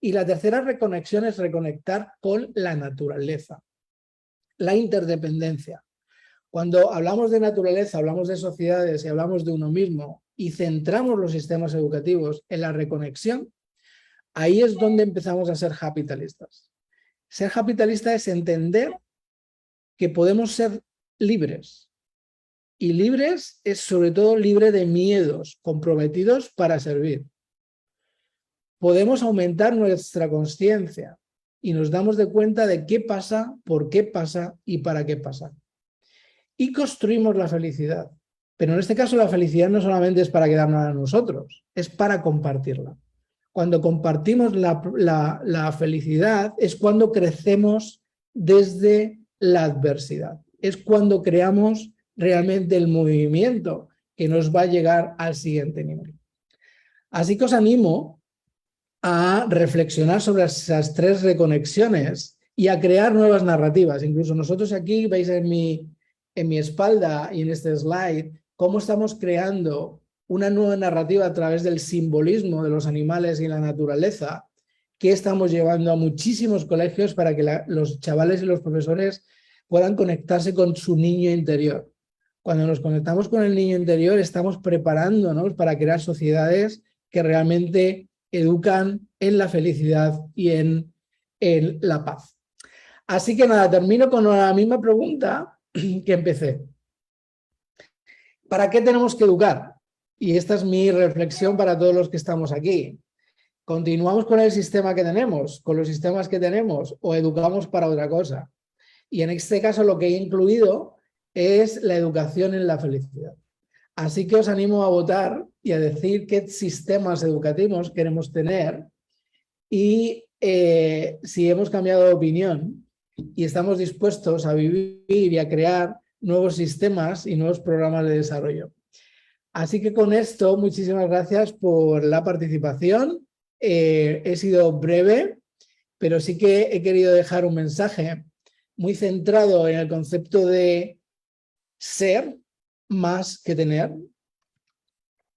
Y la tercera reconexión es reconectar con la naturaleza, la interdependencia. Cuando hablamos de naturaleza, hablamos de sociedades y hablamos de uno mismo y centramos los sistemas educativos en la reconexión, ahí es donde empezamos a ser capitalistas. Ser capitalista es entender que podemos ser libres. Y libres es sobre todo libre de miedos, comprometidos para servir. Podemos aumentar nuestra conciencia y nos damos de cuenta de qué pasa, por qué pasa y para qué pasa. Y construimos la felicidad. Pero en este caso la felicidad no solamente es para quedarnos a nosotros, es para compartirla. Cuando compartimos la felicidad es cuando crecemos desde la adversidad. Es cuando creamos realmente el movimiento que nos va a llegar al siguiente nivel. Así que os animo a reflexionar sobre esas tres reconexiones y a crear nuevas narrativas. Incluso nosotros aquí veis en mi espalda y en este slide cómo estamos creando una nueva narrativa a través del simbolismo de los animales y la naturaleza que estamos llevando a muchísimos colegios para que los chavales y los profesores puedan conectarse con su niño interior. Cuando nos conectamos con el niño interior estamos preparándonos para crear sociedades que realmente educan en la felicidad y en la paz. Así que nada, termino con la misma pregunta que empecé. ¿Para qué tenemos que educar? Y esta es mi reflexión para todos los que estamos aquí. ¿Continuamos con el sistema que tenemos, con los sistemas que tenemos, o educamos para otra cosa? Y en este caso lo que he incluido es la educación en la felicidad. Así que os animo a votar y a decir qué sistemas educativos queremos tener y si hemos cambiado de opinión y estamos dispuestos a vivir y a crear nuevos sistemas y nuevos programas de desarrollo. Así que con esto, muchísimas gracias por la participación. He sido breve, pero sí que he querido dejar un mensaje muy centrado en el concepto de ser más que tener,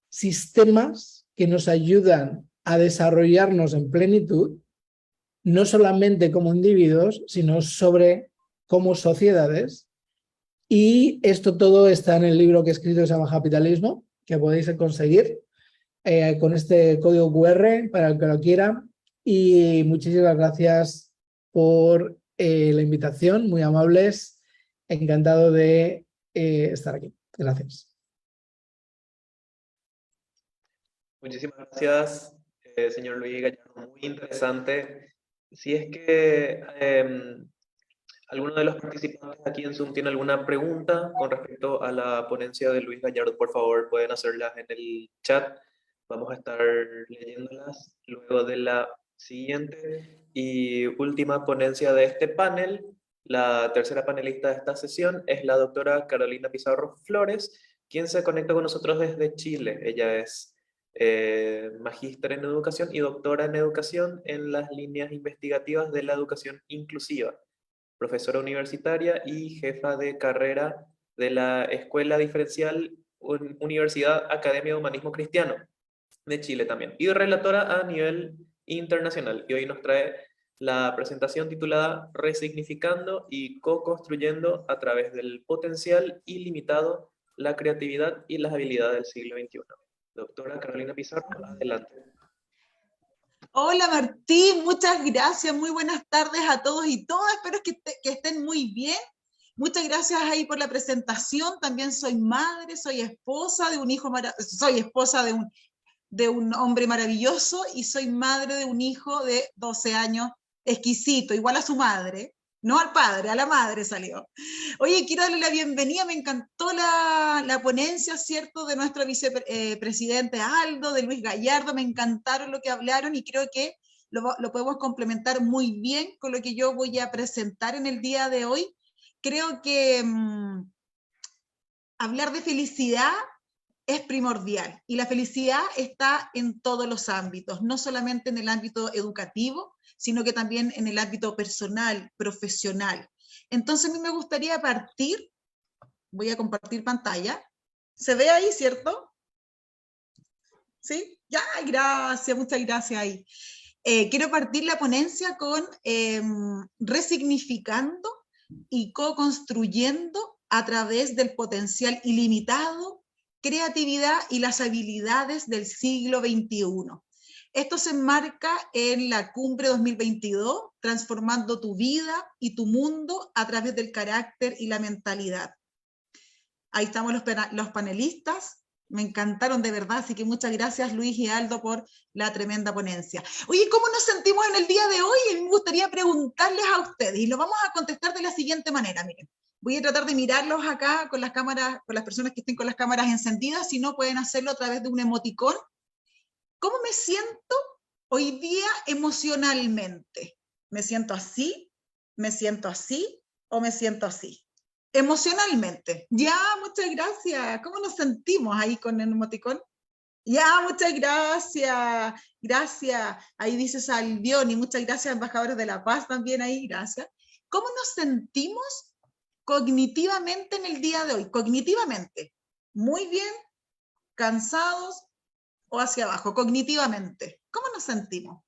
sistemas que nos ayudan a desarrollarnos en plenitud, no solamente como individuos, sino como sociedades. Y esto todo está en el libro que he escrito que se llama Capitalismo, que podéis conseguir con este código QR para el que lo quiera. Y muchísimas gracias por la invitación, muy amables. Encantado de estar aquí. Gracias. Muchísimas gracias, señor Luis Gallardo, muy interesante. Si es que alguno de los participantes aquí en Zoom tiene alguna pregunta con respecto a la ponencia de Luis Gallardo, por favor, pueden hacerlas en el chat. Vamos a estar leyéndolas luego de la siguiente y última ponencia de este panel. La tercera panelista de esta sesión es la doctora Carolina Pizarro Flores, quien se conecta con nosotros desde Chile. Ella es magíster en educación y doctora en educación en las líneas investigativas de la educación inclusiva, profesora universitaria y jefa de carrera de la Escuela Diferencial Universidad Academia de Humanismo Cristiano de Chile también, y relatora a nivel internacional. Y hoy nos trae la presentación titulada Resignificando y co-construyendo a través del potencial ilimitado, la creatividad y las habilidades del siglo XXI. Doctora Carolina Pizarro, adelante. Hola Martín, muchas gracias, muy buenas tardes a todos y todas, espero que estén muy bien. Muchas gracias ahí por la presentación. También soy madre, soy esposa de un hijo soy esposa de un hombre maravilloso y soy madre de un hijo de 12 años, exquisito, igual a su madre, no al padre, a la madre salió. Oye, quiero darle la bienvenida, me encantó la ponencia, ¿cierto?, de nuestro vicepresidente Aldo, de Luis Gallardo, me encantaron lo que hablaron y creo que lo podemos complementar muy bien con lo que yo voy a presentar en el día de hoy. Creo que hablar de felicidad es primordial y la felicidad está en todos los ámbitos, no solamente en el ámbito educativo, sino que también en el ámbito personal, profesional. Entonces a mí me gustaría partir, voy a compartir pantalla, ¿se ve ahí, cierto? ¿Sí? Ya, gracias, muchas gracias ahí. Quiero partir la ponencia con resignificando y co-construyendo a través del potencial ilimitado, creatividad y las habilidades del siglo XXI. Esto se enmarca en la Cumbre 2022, transformando tu vida y tu mundo a través del carácter y la mentalidad. Ahí estamos los panelistas, me encantaron de verdad, así que muchas gracias Luis y Aldo por la tremenda ponencia. Oye, ¿cómo nos sentimos en el día de hoy? A mí me gustaría preguntarles a ustedes, y lo vamos a contestar de la siguiente manera, miren. Voy a tratar de mirarlos acá con las cámaras, con las personas que estén con las cámaras encendidas, si no pueden hacerlo a través de un emoticón. ¿Cómo me siento hoy día emocionalmente? ¿Me siento así? ¿Me siento así? ¿O me siento así? Emocionalmente. Ya, muchas gracias. ¿Cómo nos sentimos ahí con el emoticón? Ya, muchas gracias. Gracias. Ahí dice Salvioni. Muchas gracias, embajadores de la paz también ahí. Gracias. ¿Cómo nos sentimos cognitivamente en el día de hoy? Cognitivamente. Muy bien, cansados o hacia abajo, cognitivamente. ¿Cómo nos sentimos?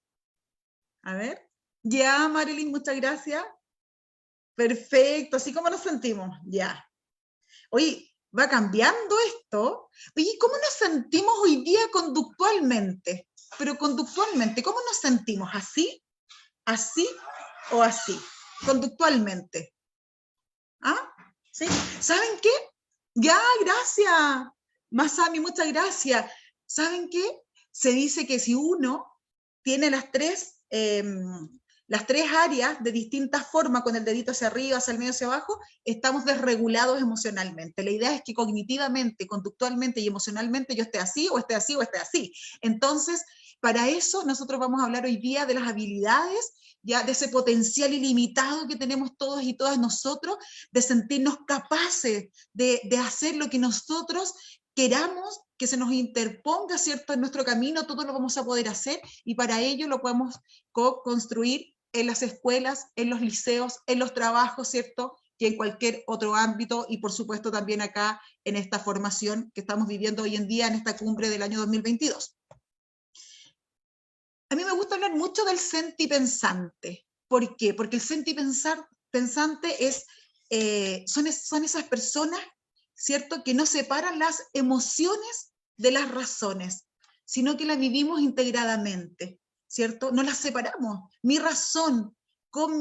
A ver. Ya, Marilyn, muchas gracias. Perfecto, así como nos sentimos. Ya. Oye, va cambiando esto. Oye, ¿cómo nos sentimos hoy día conductualmente? Pero conductualmente, ¿cómo nos sentimos? ¿Así? ¿Así o así? Conductualmente. ¿Ah? ¿Sí? ¿Saben qué? Ya, gracias. Masami, muchas gracias. ¿Saben qué? Se dice que si uno tiene las tres áreas de distintas formas, con el dedito hacia arriba, hacia el medio, hacia abajo, estamos desregulados emocionalmente. La idea es que cognitivamente, conductualmente y emocionalmente yo esté así, o esté así, o esté así. Entonces, para eso nosotros vamos a hablar hoy día de las habilidades, ya de ese potencial ilimitado que tenemos todos y todas nosotros, de sentirnos capaces de hacer lo que nosotros queramos, que se nos interponga, ¿cierto?, en nuestro camino, todo lo vamos a poder hacer, y para ello lo podemos construir en las escuelas, en los liceos, en los trabajos, ¿cierto?, y en cualquier otro ámbito, y por supuesto también acá en esta formación que estamos viviendo hoy en día, en esta cumbre del año 2022. A mí me gusta hablar mucho del sentipensante. ¿Por qué? Porque el sentipensante son esas personas, ¿cierto?, que no separan las emociones de las razones, sino que las vivimos integradamente, ¿cierto? No las separamos. Mi razón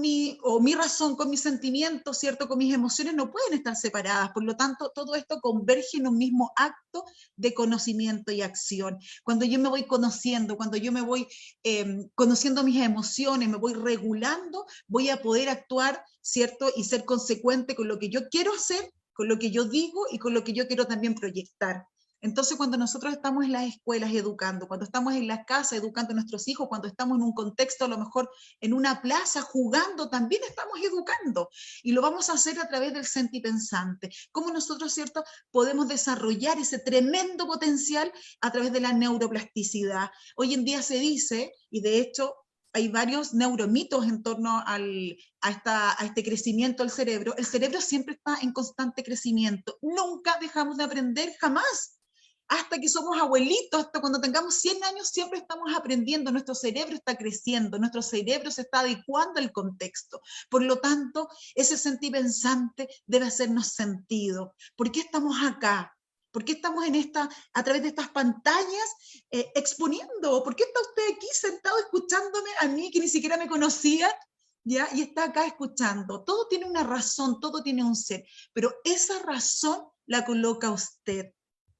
mi razón, con mis sentimientos, ¿cierto? Con mis emociones no pueden estar separadas. Por lo tanto, todo esto converge en un mismo acto de conocimiento y acción. Cuando yo me voy conociendo, cuando yo me voy conociendo mis emociones, me voy regulando, voy a poder actuar, ¿cierto? Y ser consecuente con lo que yo quiero hacer, con lo que yo digo y con lo que yo quiero también proyectar. Entonces, cuando nosotros estamos en las escuelas educando, cuando estamos en la casa educando a nuestros hijos, cuando estamos en un contexto, a lo mejor en una plaza jugando, también estamos educando. Y lo vamos a hacer a través del sentipensante. Cómo nosotros, ¿cierto?, podemos desarrollar ese tremendo potencial a través de la neuroplasticidad. Hoy en día se dice, y de hecho hay varios neuromitos en torno a este crecimiento del cerebro. El cerebro siempre está en constante crecimiento. Nunca dejamos de aprender, jamás. Hasta que somos abuelitos, hasta cuando tengamos 100 años, siempre estamos aprendiendo, nuestro cerebro está creciendo, nuestro cerebro se está adecuando al contexto. Por lo tanto, ese sentipensante debe hacernos sentido. ¿Por qué estamos acá? ¿Por qué estamos a través de estas pantallas exponiendo? ¿Por qué está usted aquí sentado escuchándome a mí que ni siquiera me conocía? ¿Ya? Y está acá escuchando. Todo tiene una razón, todo tiene un ser, pero esa razón la coloca usted.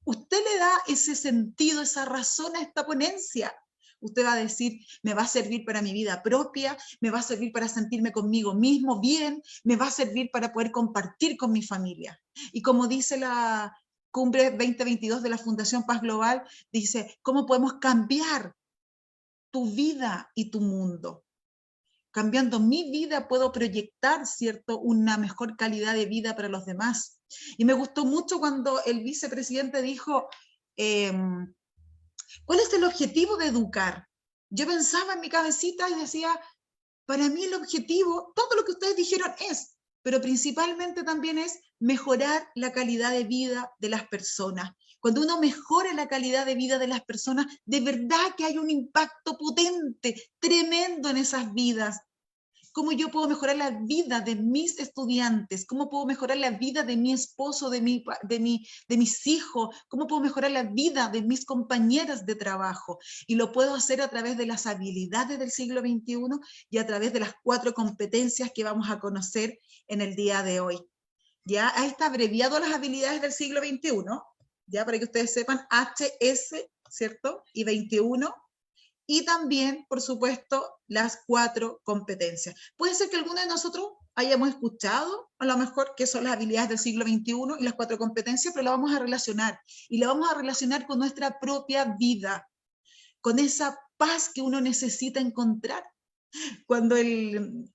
Usted le da ese sentido, esa razón a esta ponencia. Usted va a decir, me va a servir para mi vida propia, me va a servir para sentirme conmigo mismo bien, me va a servir para poder compartir con mi familia. Y como dice la Cumbre 2022 de la Fundación Paz Global, dice, ¿cómo podemos cambiar tu vida y tu mundo? Cambiando mi vida puedo proyectar, ¿cierto?, una mejor calidad de vida para los demás. Y me gustó mucho cuando el vicepresidente dijo, ¿cuál es el objetivo de educar? Yo pensaba en mi cabecita y decía, para mí el objetivo, todo lo que ustedes dijeron es, pero principalmente también es mejorar la calidad de vida de las personas. Cuando uno mejora la calidad de vida de las personas, de verdad que hay un impacto potente, tremendo en esas vidas. ¿Cómo yo puedo mejorar la vida de mis estudiantes? ¿Cómo puedo mejorar la vida de mi esposo, de mis hijos? ¿Cómo puedo mejorar la vida de mis compañeras de trabajo? Y lo puedo hacer a través de las habilidades del siglo XXI y a través de las 4 competencias que vamos a conocer en el día de hoy. Ya, ahí está abreviado las habilidades del siglo XXI, ya para que ustedes sepan, HS, ¿cierto? Y 21. Y también, por supuesto, las 4 competencias. Puede ser que alguno de nosotros hayamos escuchado, a lo mejor, qué son las habilidades del siglo XXI y las 4 competencias, pero la vamos a relacionar. Y la vamos a relacionar con nuestra propia vida, con esa paz que uno necesita encontrar. Cuando el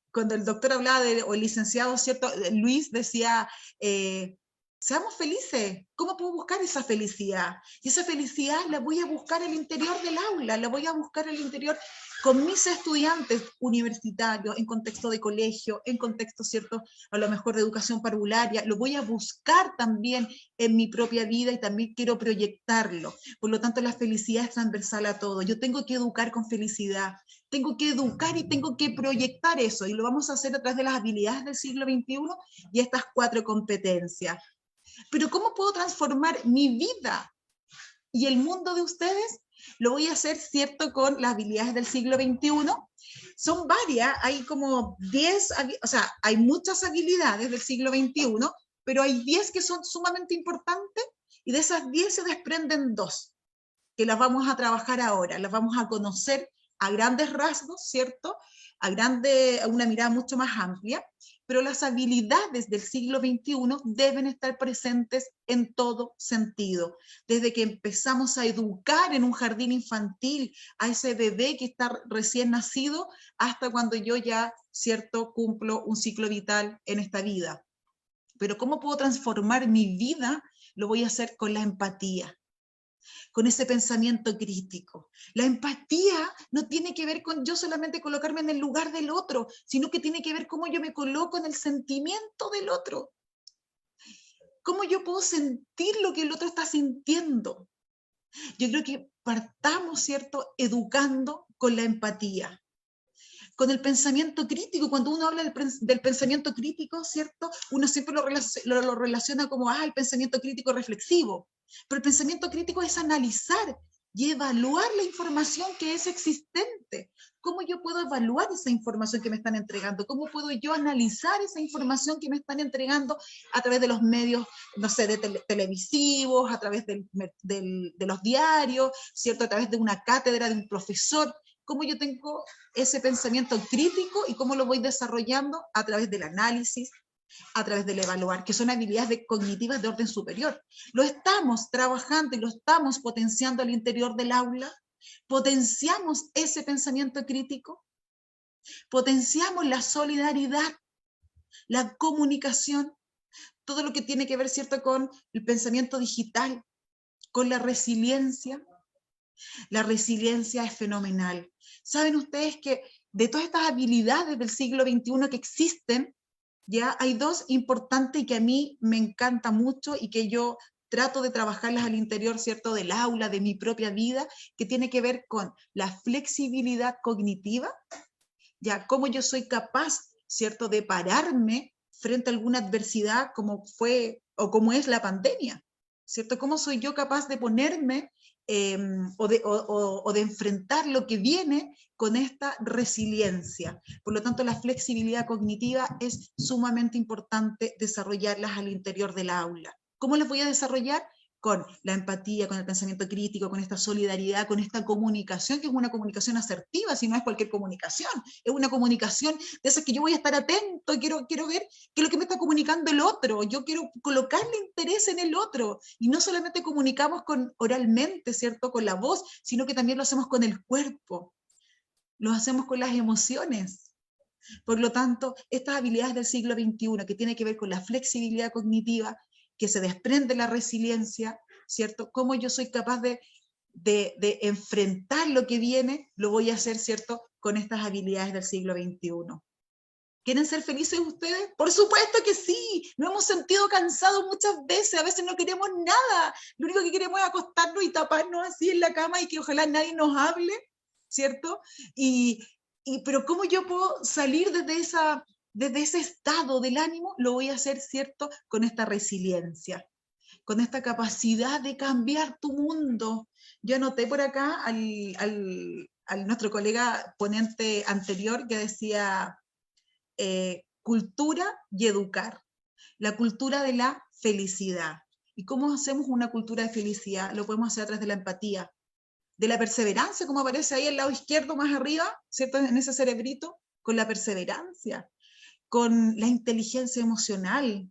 doctor hablaba, o el licenciado, ¿cierto?, Luis decía, seamos felices. ¿Cómo puedo buscar esa felicidad? Y esa felicidad la voy a buscar al interior del aula, la voy a buscar al interior con mis estudiantes universitarios, en contexto de colegio, en contexto, ¿cierto?, a lo mejor de educación parvularia, lo voy a buscar también en mi propia vida y también quiero proyectarlo. Por lo tanto, la felicidad es transversal a todo. Yo tengo que educar con felicidad, tengo que educar y tengo que proyectar eso, y lo vamos a hacer a través de las habilidades del siglo XXI y estas 4 competencias. Pero ¿cómo puedo transformar mi vida y el mundo de ustedes? Lo voy a hacer, ¿cierto?, con las habilidades del siglo XXI. Son varias, hay como 10, o sea, hay muchas habilidades del siglo XXI, pero hay 10 que son sumamente importantes, y de esas 10 se desprenden 2, que las vamos a trabajar ahora, las vamos a conocer a grandes rasgos, ¿cierto?, a una mirada mucho más amplia, pero las habilidades del siglo XXI deben estar presentes en todo sentido. Desde que empezamos a educar en un jardín infantil a ese bebé que está recién nacido, hasta cuando yo ya, ¿cierto?, cumplo un ciclo vital en esta vida. Pero ¿cómo puedo transformar mi vida? Lo voy a hacer con la empatía, con ese pensamiento crítico. La empatía no tiene que ver con yo solamente colocarme en el lugar del otro, sino que tiene que ver cómo yo me coloco en el sentimiento del otro. Cómo yo puedo sentir lo que el otro está sintiendo. Yo creo que partamos, ¿cierto?, educando con la empatía. Con el pensamiento crítico, cuando uno habla del pensamiento crítico, ¿cierto?, uno siempre lo relaciona como, el pensamiento crítico reflexivo. Pero el pensamiento crítico es analizar y evaluar la información que es existente. ¿Cómo yo puedo evaluar esa información que me están entregando? ¿Cómo puedo yo analizar esa información que me están entregando a través de los medios, no sé, televisivos, a través de los diarios, ¿cierto? A través de una cátedra de un profesor? ¿Cómo yo tengo ese pensamiento crítico y cómo lo voy desarrollando? A través del análisis, a través del evaluar, que son habilidades cognitivas de orden superior. Lo estamos trabajando y lo estamos potenciando al interior del aula. Potenciamos ese pensamiento crítico, potenciamos la solidaridad, la comunicación, todo lo que tiene que ver, ¿cierto?, con el pensamiento digital, con la resiliencia. La resiliencia es fenomenal. ¿Saben ustedes que de todas estas habilidades del siglo XXI que existen, ya hay dos importantes y que a mí me encanta mucho y que yo trato de trabajarlas al interior, ¿cierto?, del aula, de mi propia vida, que tiene que ver con la flexibilidad cognitiva, ya cómo yo soy capaz, ¿cierto?, de pararme frente a alguna adversidad como fue o como es la pandemia, ¿cierto? ¿Cómo soy yo capaz de ponerme o de enfrentar lo que viene con esta resiliencia? Por lo tanto, la flexibilidad cognitiva es sumamente importante desarrollarlas al interior del aula. ¿Cómo las voy a desarrollar? Con la empatía, con el pensamiento crítico, con esta solidaridad, con esta comunicación, que es una comunicación asertiva, si no es cualquier comunicación, es una comunicación de esas que yo voy a estar atento, quiero ver qué es lo que me está comunicando el otro, yo quiero colocarle interés en el otro, y no solamente comunicamos oralmente, ¿cierto?, con la voz, sino que también lo hacemos con el cuerpo, lo hacemos con las emociones. Por lo tanto, estas habilidades del siglo XXI, que tienen que ver con la flexibilidad cognitiva, que se desprende la resiliencia, ¿cierto? Cómo yo soy capaz de enfrentar lo que viene, lo voy a hacer, ¿cierto?, con estas habilidades del siglo XXI. ¿Quieren ser felices ustedes? Por supuesto que sí. Nos hemos sentido cansados muchas veces, a veces no queremos nada. Lo único que queremos es acostarnos y taparnos así en la cama y que ojalá nadie nos hable, ¿cierto? Pero ¿cómo yo puedo salir desde ese estado del ánimo? Lo voy a hacer, ¿cierto?, con esta resiliencia, con esta capacidad de cambiar tu mundo. Yo anoté por acá al nuestro colega ponente anterior que decía cultura y educar, la cultura de la felicidad. ¿Y cómo hacemos una cultura de felicidad? Lo podemos hacer a través de la empatía, de la perseverancia, como aparece ahí al lado izquierdo más arriba, ¿cierto?, en ese cerebrito, con la perseverancia, con la inteligencia emocional.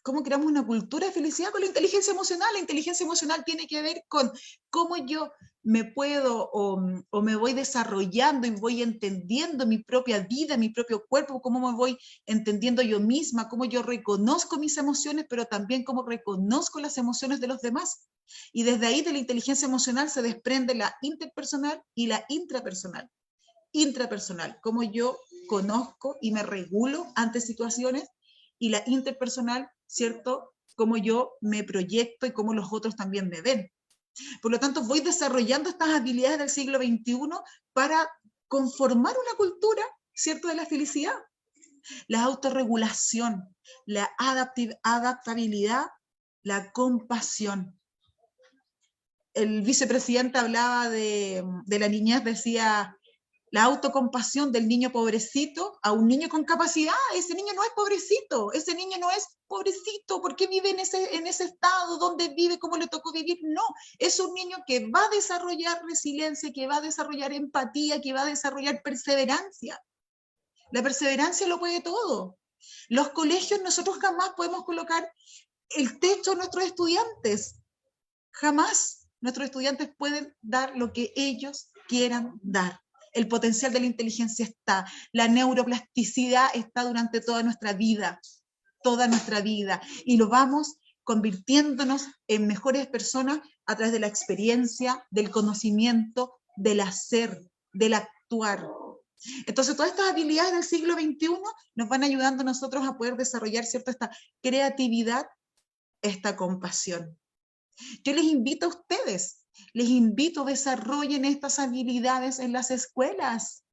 ¿Cómo creamos una cultura de felicidad? Con la inteligencia emocional. La inteligencia emocional tiene que ver con cómo yo me puedo o me voy desarrollando y voy entendiendo mi propia vida, mi propio cuerpo, cómo me voy entendiendo yo misma, cómo yo reconozco mis emociones, pero también cómo reconozco las emociones de los demás. Y desde ahí, de la inteligencia emocional, se desprende la interpersonal y la intrapersonal. Intrapersonal, cómo yo conozco y me regulo ante situaciones, y la interpersonal, ¿cierto?, cómo yo me proyecto y cómo los otros también me ven. Por lo tanto, voy desarrollando estas habilidades del siglo XXI para conformar una cultura, ¿cierto?, de la felicidad. La autorregulación, la adaptabilidad, la compasión. El vicepresidente hablaba de la niñez, decía, la autocompasión del niño pobrecito a un niño con capacidad. Ese niño no es pobrecito, ese niño no es pobrecito porque vive en ese estado, donde vive, cómo le tocó vivir. No, es un niño que va a desarrollar resiliencia, que va a desarrollar empatía, que va a desarrollar perseverancia. La perseverancia lo puede todo. Los colegios, nosotros jamás podemos colocar el techo a nuestros estudiantes. Jamás nuestros estudiantes pueden dar lo que ellos quieran dar. El potencial de la inteligencia está, la neuroplasticidad está durante toda nuestra vida, y lo vamos convirtiéndonos en mejores personas a través de la experiencia, del conocimiento, del hacer, del actuar. Entonces, todas estas habilidades del siglo XXI nos van ayudando a nosotros a poder desarrollar, ¿cierto?, esta creatividad, esta compasión. Yo les invito a ustedes, desarrollen estas habilidades en las escuelas.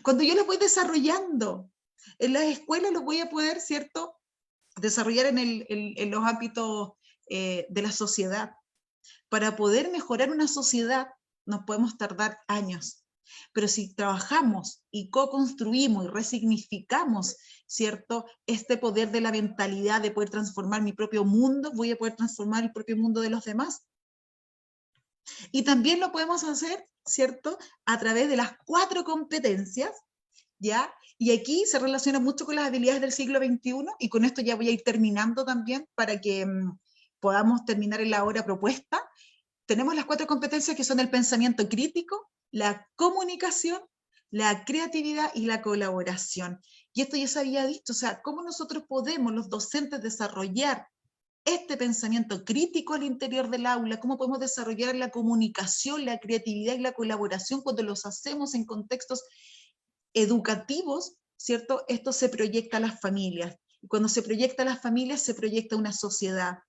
Cuando yo las voy desarrollando en las escuelas, los voy a poder, ¿cierto?, desarrollar en los ámbitos de la sociedad. Para poder mejorar una sociedad nos podemos tardar años. Pero si trabajamos y co-construimos y resignificamos, ¿cierto?, este poder de la mentalidad de poder transformar mi propio mundo, voy a poder transformar el propio mundo de los demás. Y también lo podemos hacer, ¿cierto?, a través de las 4 competencias, ¿ya? Y aquí se relaciona mucho con las habilidades del siglo XXI, y con esto ya voy a ir terminando también para que podamos terminar en la hora propuesta. Tenemos las 4 competencias que son el pensamiento crítico, la comunicación, la creatividad y la colaboración. Y esto ya se había dicho, o sea, cómo nosotros podemos, los docentes, desarrollar este pensamiento crítico al interior del aula, cómo podemos desarrollar la comunicación, la creatividad y la colaboración cuando los hacemos en contextos educativos, ¿cierto? Esto se proyecta a las familias. Y cuando se proyecta a las familias, se proyecta una sociedad.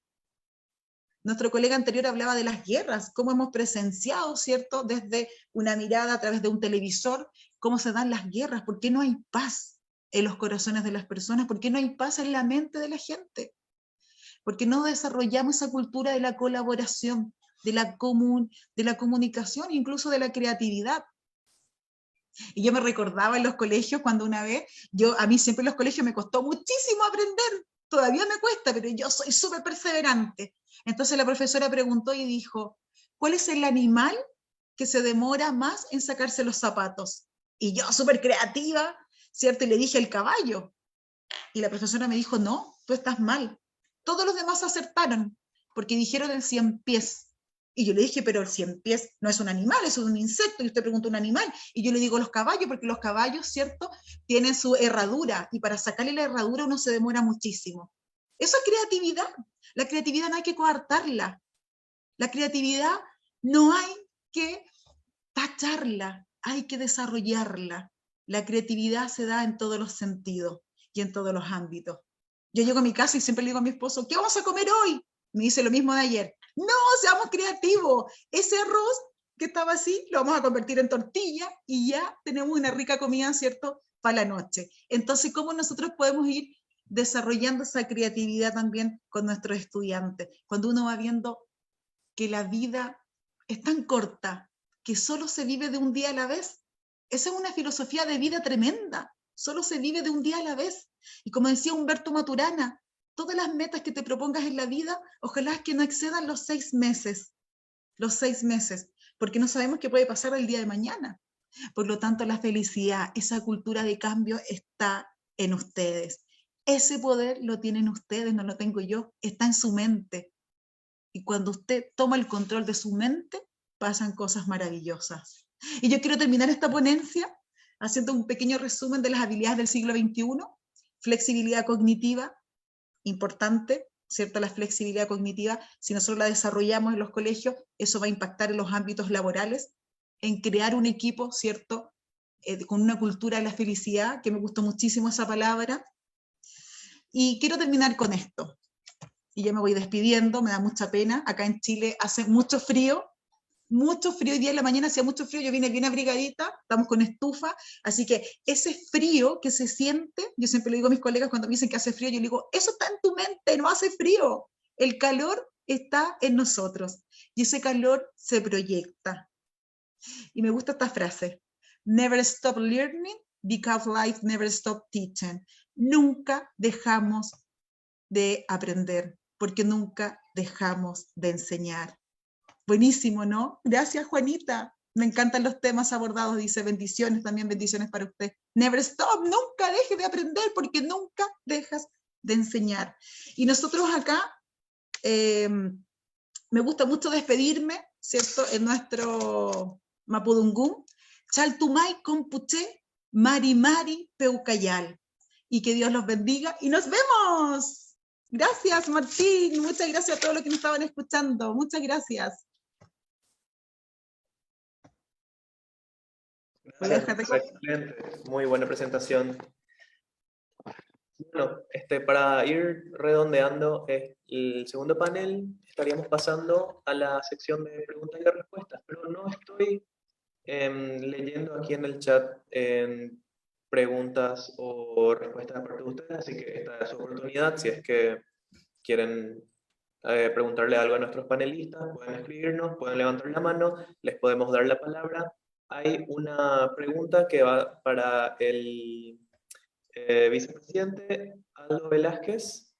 Nuestro colega anterior hablaba de las guerras, cómo hemos presenciado, ¿cierto?, desde una mirada a través de un televisor, cómo se dan las guerras, por qué no hay paz en los corazones de las personas, por qué no hay paz en la mente de la gente, porque no desarrollamos esa cultura de la colaboración, de la comunicación, incluso de la creatividad. Y yo me recordaba en los colegios cuando una vez, a mí siempre en los colegios me costó muchísimo aprender, todavía me cuesta, pero yo soy súper perseverante. Entonces la profesora preguntó y dijo, ¿cuál es el animal que se demora más en sacarse los zapatos? Y yo súper creativa, ¿cierto? Y le dije el caballo. Y la profesora me dijo, no, tú estás mal. Todos los demás acertaron, porque dijeron el 100 pies. Y yo le dije, pero el 100 pies no es un animal, es un insecto. Y usted pregunta un animal. Y yo le digo los caballos, porque los caballos, ¿cierto?, tienen su herradura. Y para sacarle la herradura uno se demora muchísimo. Eso es creatividad. La creatividad no hay que coartarla. La creatividad no hay que tacharla, hay que desarrollarla. La creatividad se da en todos los sentidos y en todos los ámbitos. Yo llego a mi casa y siempre le digo a mi esposo, ¿qué vamos a comer hoy? Me dice lo mismo de ayer. No, seamos creativos. Ese arroz que estaba así, lo vamos a convertir en tortilla y ya tenemos una rica comida, ¿cierto?, para la noche. Entonces, ¿cómo nosotros podemos ir desarrollando esa creatividad también con nuestros estudiantes? Cuando uno va viendo que la vida es tan corta, que solo se vive de un día a la vez. Esa es una filosofía de vida tremenda. Solo se vive de un día a la vez. Y como decía Humberto Maturana, todas las metas que te propongas en la vida, ojalá que no excedan los 6 meses. Los 6 meses. Porque no sabemos qué puede pasar el día de mañana. Por lo tanto, la felicidad, esa cultura de cambio está en ustedes. Ese poder lo tienen ustedes, no lo tengo yo. Está en su mente. Y cuando usted toma el control de su mente, pasan cosas maravillosas. Y yo quiero terminar esta ponencia haciendo un pequeño resumen de las habilidades del siglo XXI. Flexibilidad cognitiva, importante, ¿cierto? La flexibilidad cognitiva, si nosotros la desarrollamos en los colegios, eso va a impactar en los ámbitos laborales, en crear un equipo, ¿cierto?, con una cultura de la felicidad, que me gustó muchísimo esa palabra. Y quiero terminar con esto. Y ya me voy despidiendo, me da mucha pena. Acá en Chile hace mucho frío, hoy día en la mañana hacía mucho frío, yo vine bien abrigadita, estamos con estufa, así que ese frío que se siente, yo siempre le digo a mis colegas cuando me dicen que hace frío, yo le digo, eso está en tu mente, no hace frío, el calor está en nosotros, y ese calor se proyecta. Y me gusta esta frase, never stop learning because life never stop teaching. Nunca dejamos de aprender, porque nunca dejamos de enseñar. Buenísimo, ¿no? Gracias, Juanita. Me encantan los temas abordados, dice, bendiciones, también bendiciones para usted. Never stop, nunca deje de aprender, porque nunca dejas de enseñar. Y nosotros acá, me gusta mucho despedirme, ¿cierto?, en nuestro Mapudungún, Chaltumay Compuché, Mari Mari Peucayal. Y que Dios los bendiga y nos vemos. Gracias, Martín. Muchas gracias a todos los que nos estaban escuchando. Muchas gracias. Excelente, muy buena presentación. Bueno, para ir redondeando el segundo panel, estaríamos pasando a la sección de preguntas y de respuestas, pero no estoy leyendo aquí en el chat preguntas o respuestas de parte de ustedes, así que esta es su oportunidad si es que quieren preguntarle algo a nuestros panelistas, pueden escribirnos, pueden levantar la mano, les podemos dar la palabra. Hay una pregunta que va para el vicepresidente Aldo Velázquez.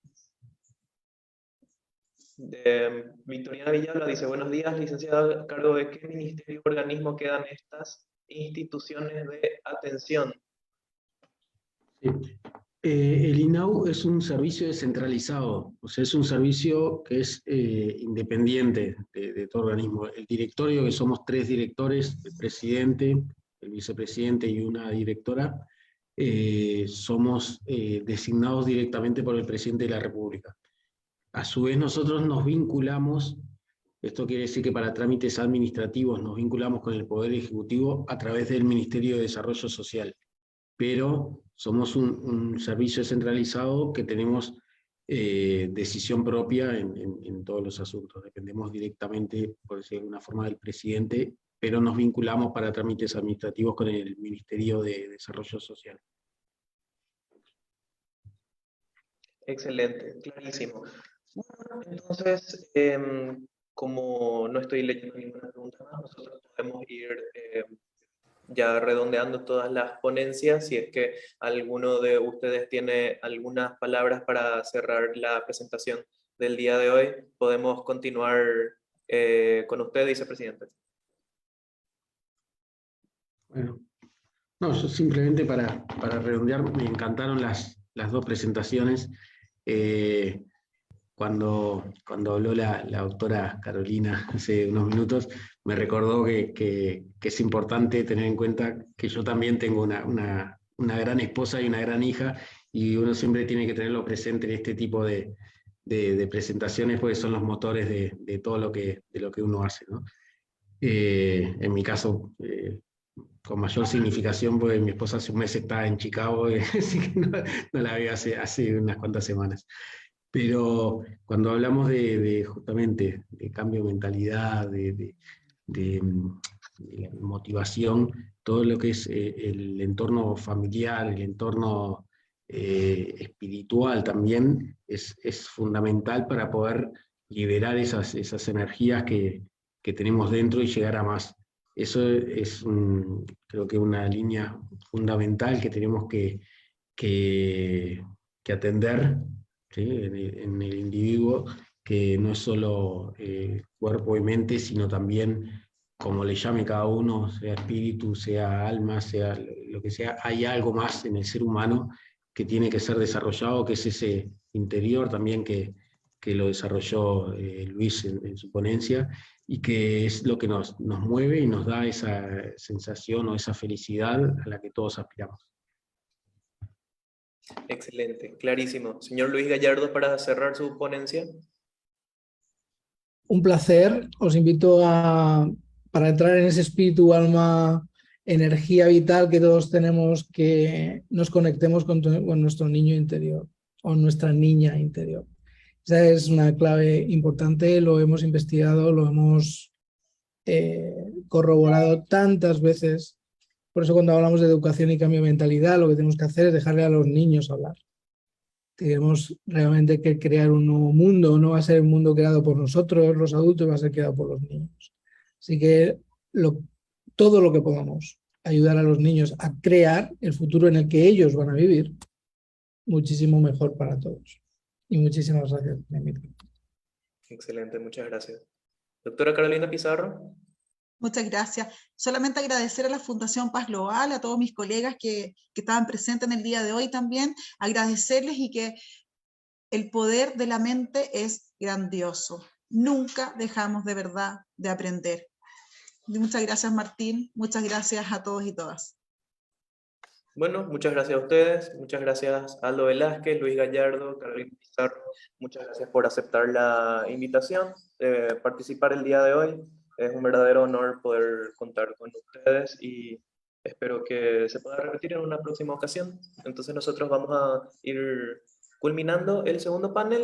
Victoriana Villalba dice: buenos días, licenciado, ¿a cargo de qué ministerio o organismo quedan estas instituciones de atención? Sí. El INAU es un servicio descentralizado, o sea, es un servicio que es independiente de todo organismo. El directorio, que somos 3 directores, el presidente, el vicepresidente y una directora, somos designados directamente por el presidente de la República. A su vez nosotros nos vinculamos, esto quiere decir que para trámites administrativos nos vinculamos con el Poder Ejecutivo a través del Ministerio de Desarrollo Social, pero somos un servicio centralizado que tenemos decisión propia en todos los asuntos. Dependemos directamente, por decirlo de alguna forma, del presidente, pero nos vinculamos para trámites administrativos con el Ministerio de Desarrollo Social. Excelente, clarísimo. Bueno, entonces, como no estoy leyendo ninguna pregunta más, nosotros podemos ir ya redondeando todas las ponencias. Si es que alguno de ustedes tiene algunas palabras para cerrar la presentación del día de hoy, podemos continuar con usted, vicepresidente. Bueno, no, yo simplemente para redondear, me encantaron las 2 presentaciones. Cuando habló la doctora Carolina hace unos minutos, me recordó que es importante tener en cuenta que yo también tengo una gran esposa y una gran hija, y uno siempre tiene que tenerlo presente en este tipo de presentaciones, porque son los motores de todo lo que uno hace, ¿no? En mi caso, con mayor significación, porque mi esposa hace un mes está en Chicago, así que no la veo hace unas cuantas semanas. Pero cuando hablamos justamente de cambio de mentalidad, de motivación, todo lo que es el entorno familiar, el entorno espiritual también es fundamental para poder liberar esas energías que tenemos dentro y llegar a más. Eso es creo que una línea fundamental que tenemos que atender, ¿sí? En el individuo, que no es solo cuerpo y mente, sino también, como le llame cada uno, sea espíritu, sea alma, sea lo que sea, hay algo más en el ser humano que tiene que ser desarrollado, que es ese interior también que lo desarrolló Luis en su ponencia, y que es lo que nos mueve y nos da esa sensación o esa felicidad a la que todos aspiramos. Excelente, clarísimo. Señor Luis Gallardo, para cerrar su ponencia. Un placer. Os invito para entrar en ese espíritu, alma, energía vital que todos tenemos, que nos conectemos con nuestro niño interior o nuestra niña interior. Esa es una clave importante, lo hemos investigado, lo hemos corroborado tantas veces. Por eso cuando hablamos de educación y cambio de mentalidad, lo que tenemos que hacer es dejarle a los niños hablar. Tenemos realmente que crear un nuevo mundo, no va a ser un mundo creado por nosotros, los adultos, va a ser creado por los niños. Así que todo lo que podamos ayudar a los niños a crear el futuro en el que ellos van a vivir, muchísimo mejor para todos. Y muchísimas gracias. Excelente, muchas gracias. Doctora Carolina Pizarro. Muchas gracias. Solamente agradecer a la Fundación Paz Global, a todos mis colegas que estaban presentes en el día de hoy también, agradecerles, y que el poder de la mente es grandioso. Nunca dejamos de verdad de aprender. Muchas gracias, Martín. Muchas gracias a todos y todas. Bueno, muchas gracias a ustedes, muchas gracias Aldo Velázquez, Luis Gallardo, Carolina Pizarro, muchas gracias por aceptar la invitación de participar el día de hoy. Es un verdadero honor poder contar con ustedes y espero que se pueda repetir en una próxima ocasión. Entonces nosotros vamos a ir culminando el segundo panel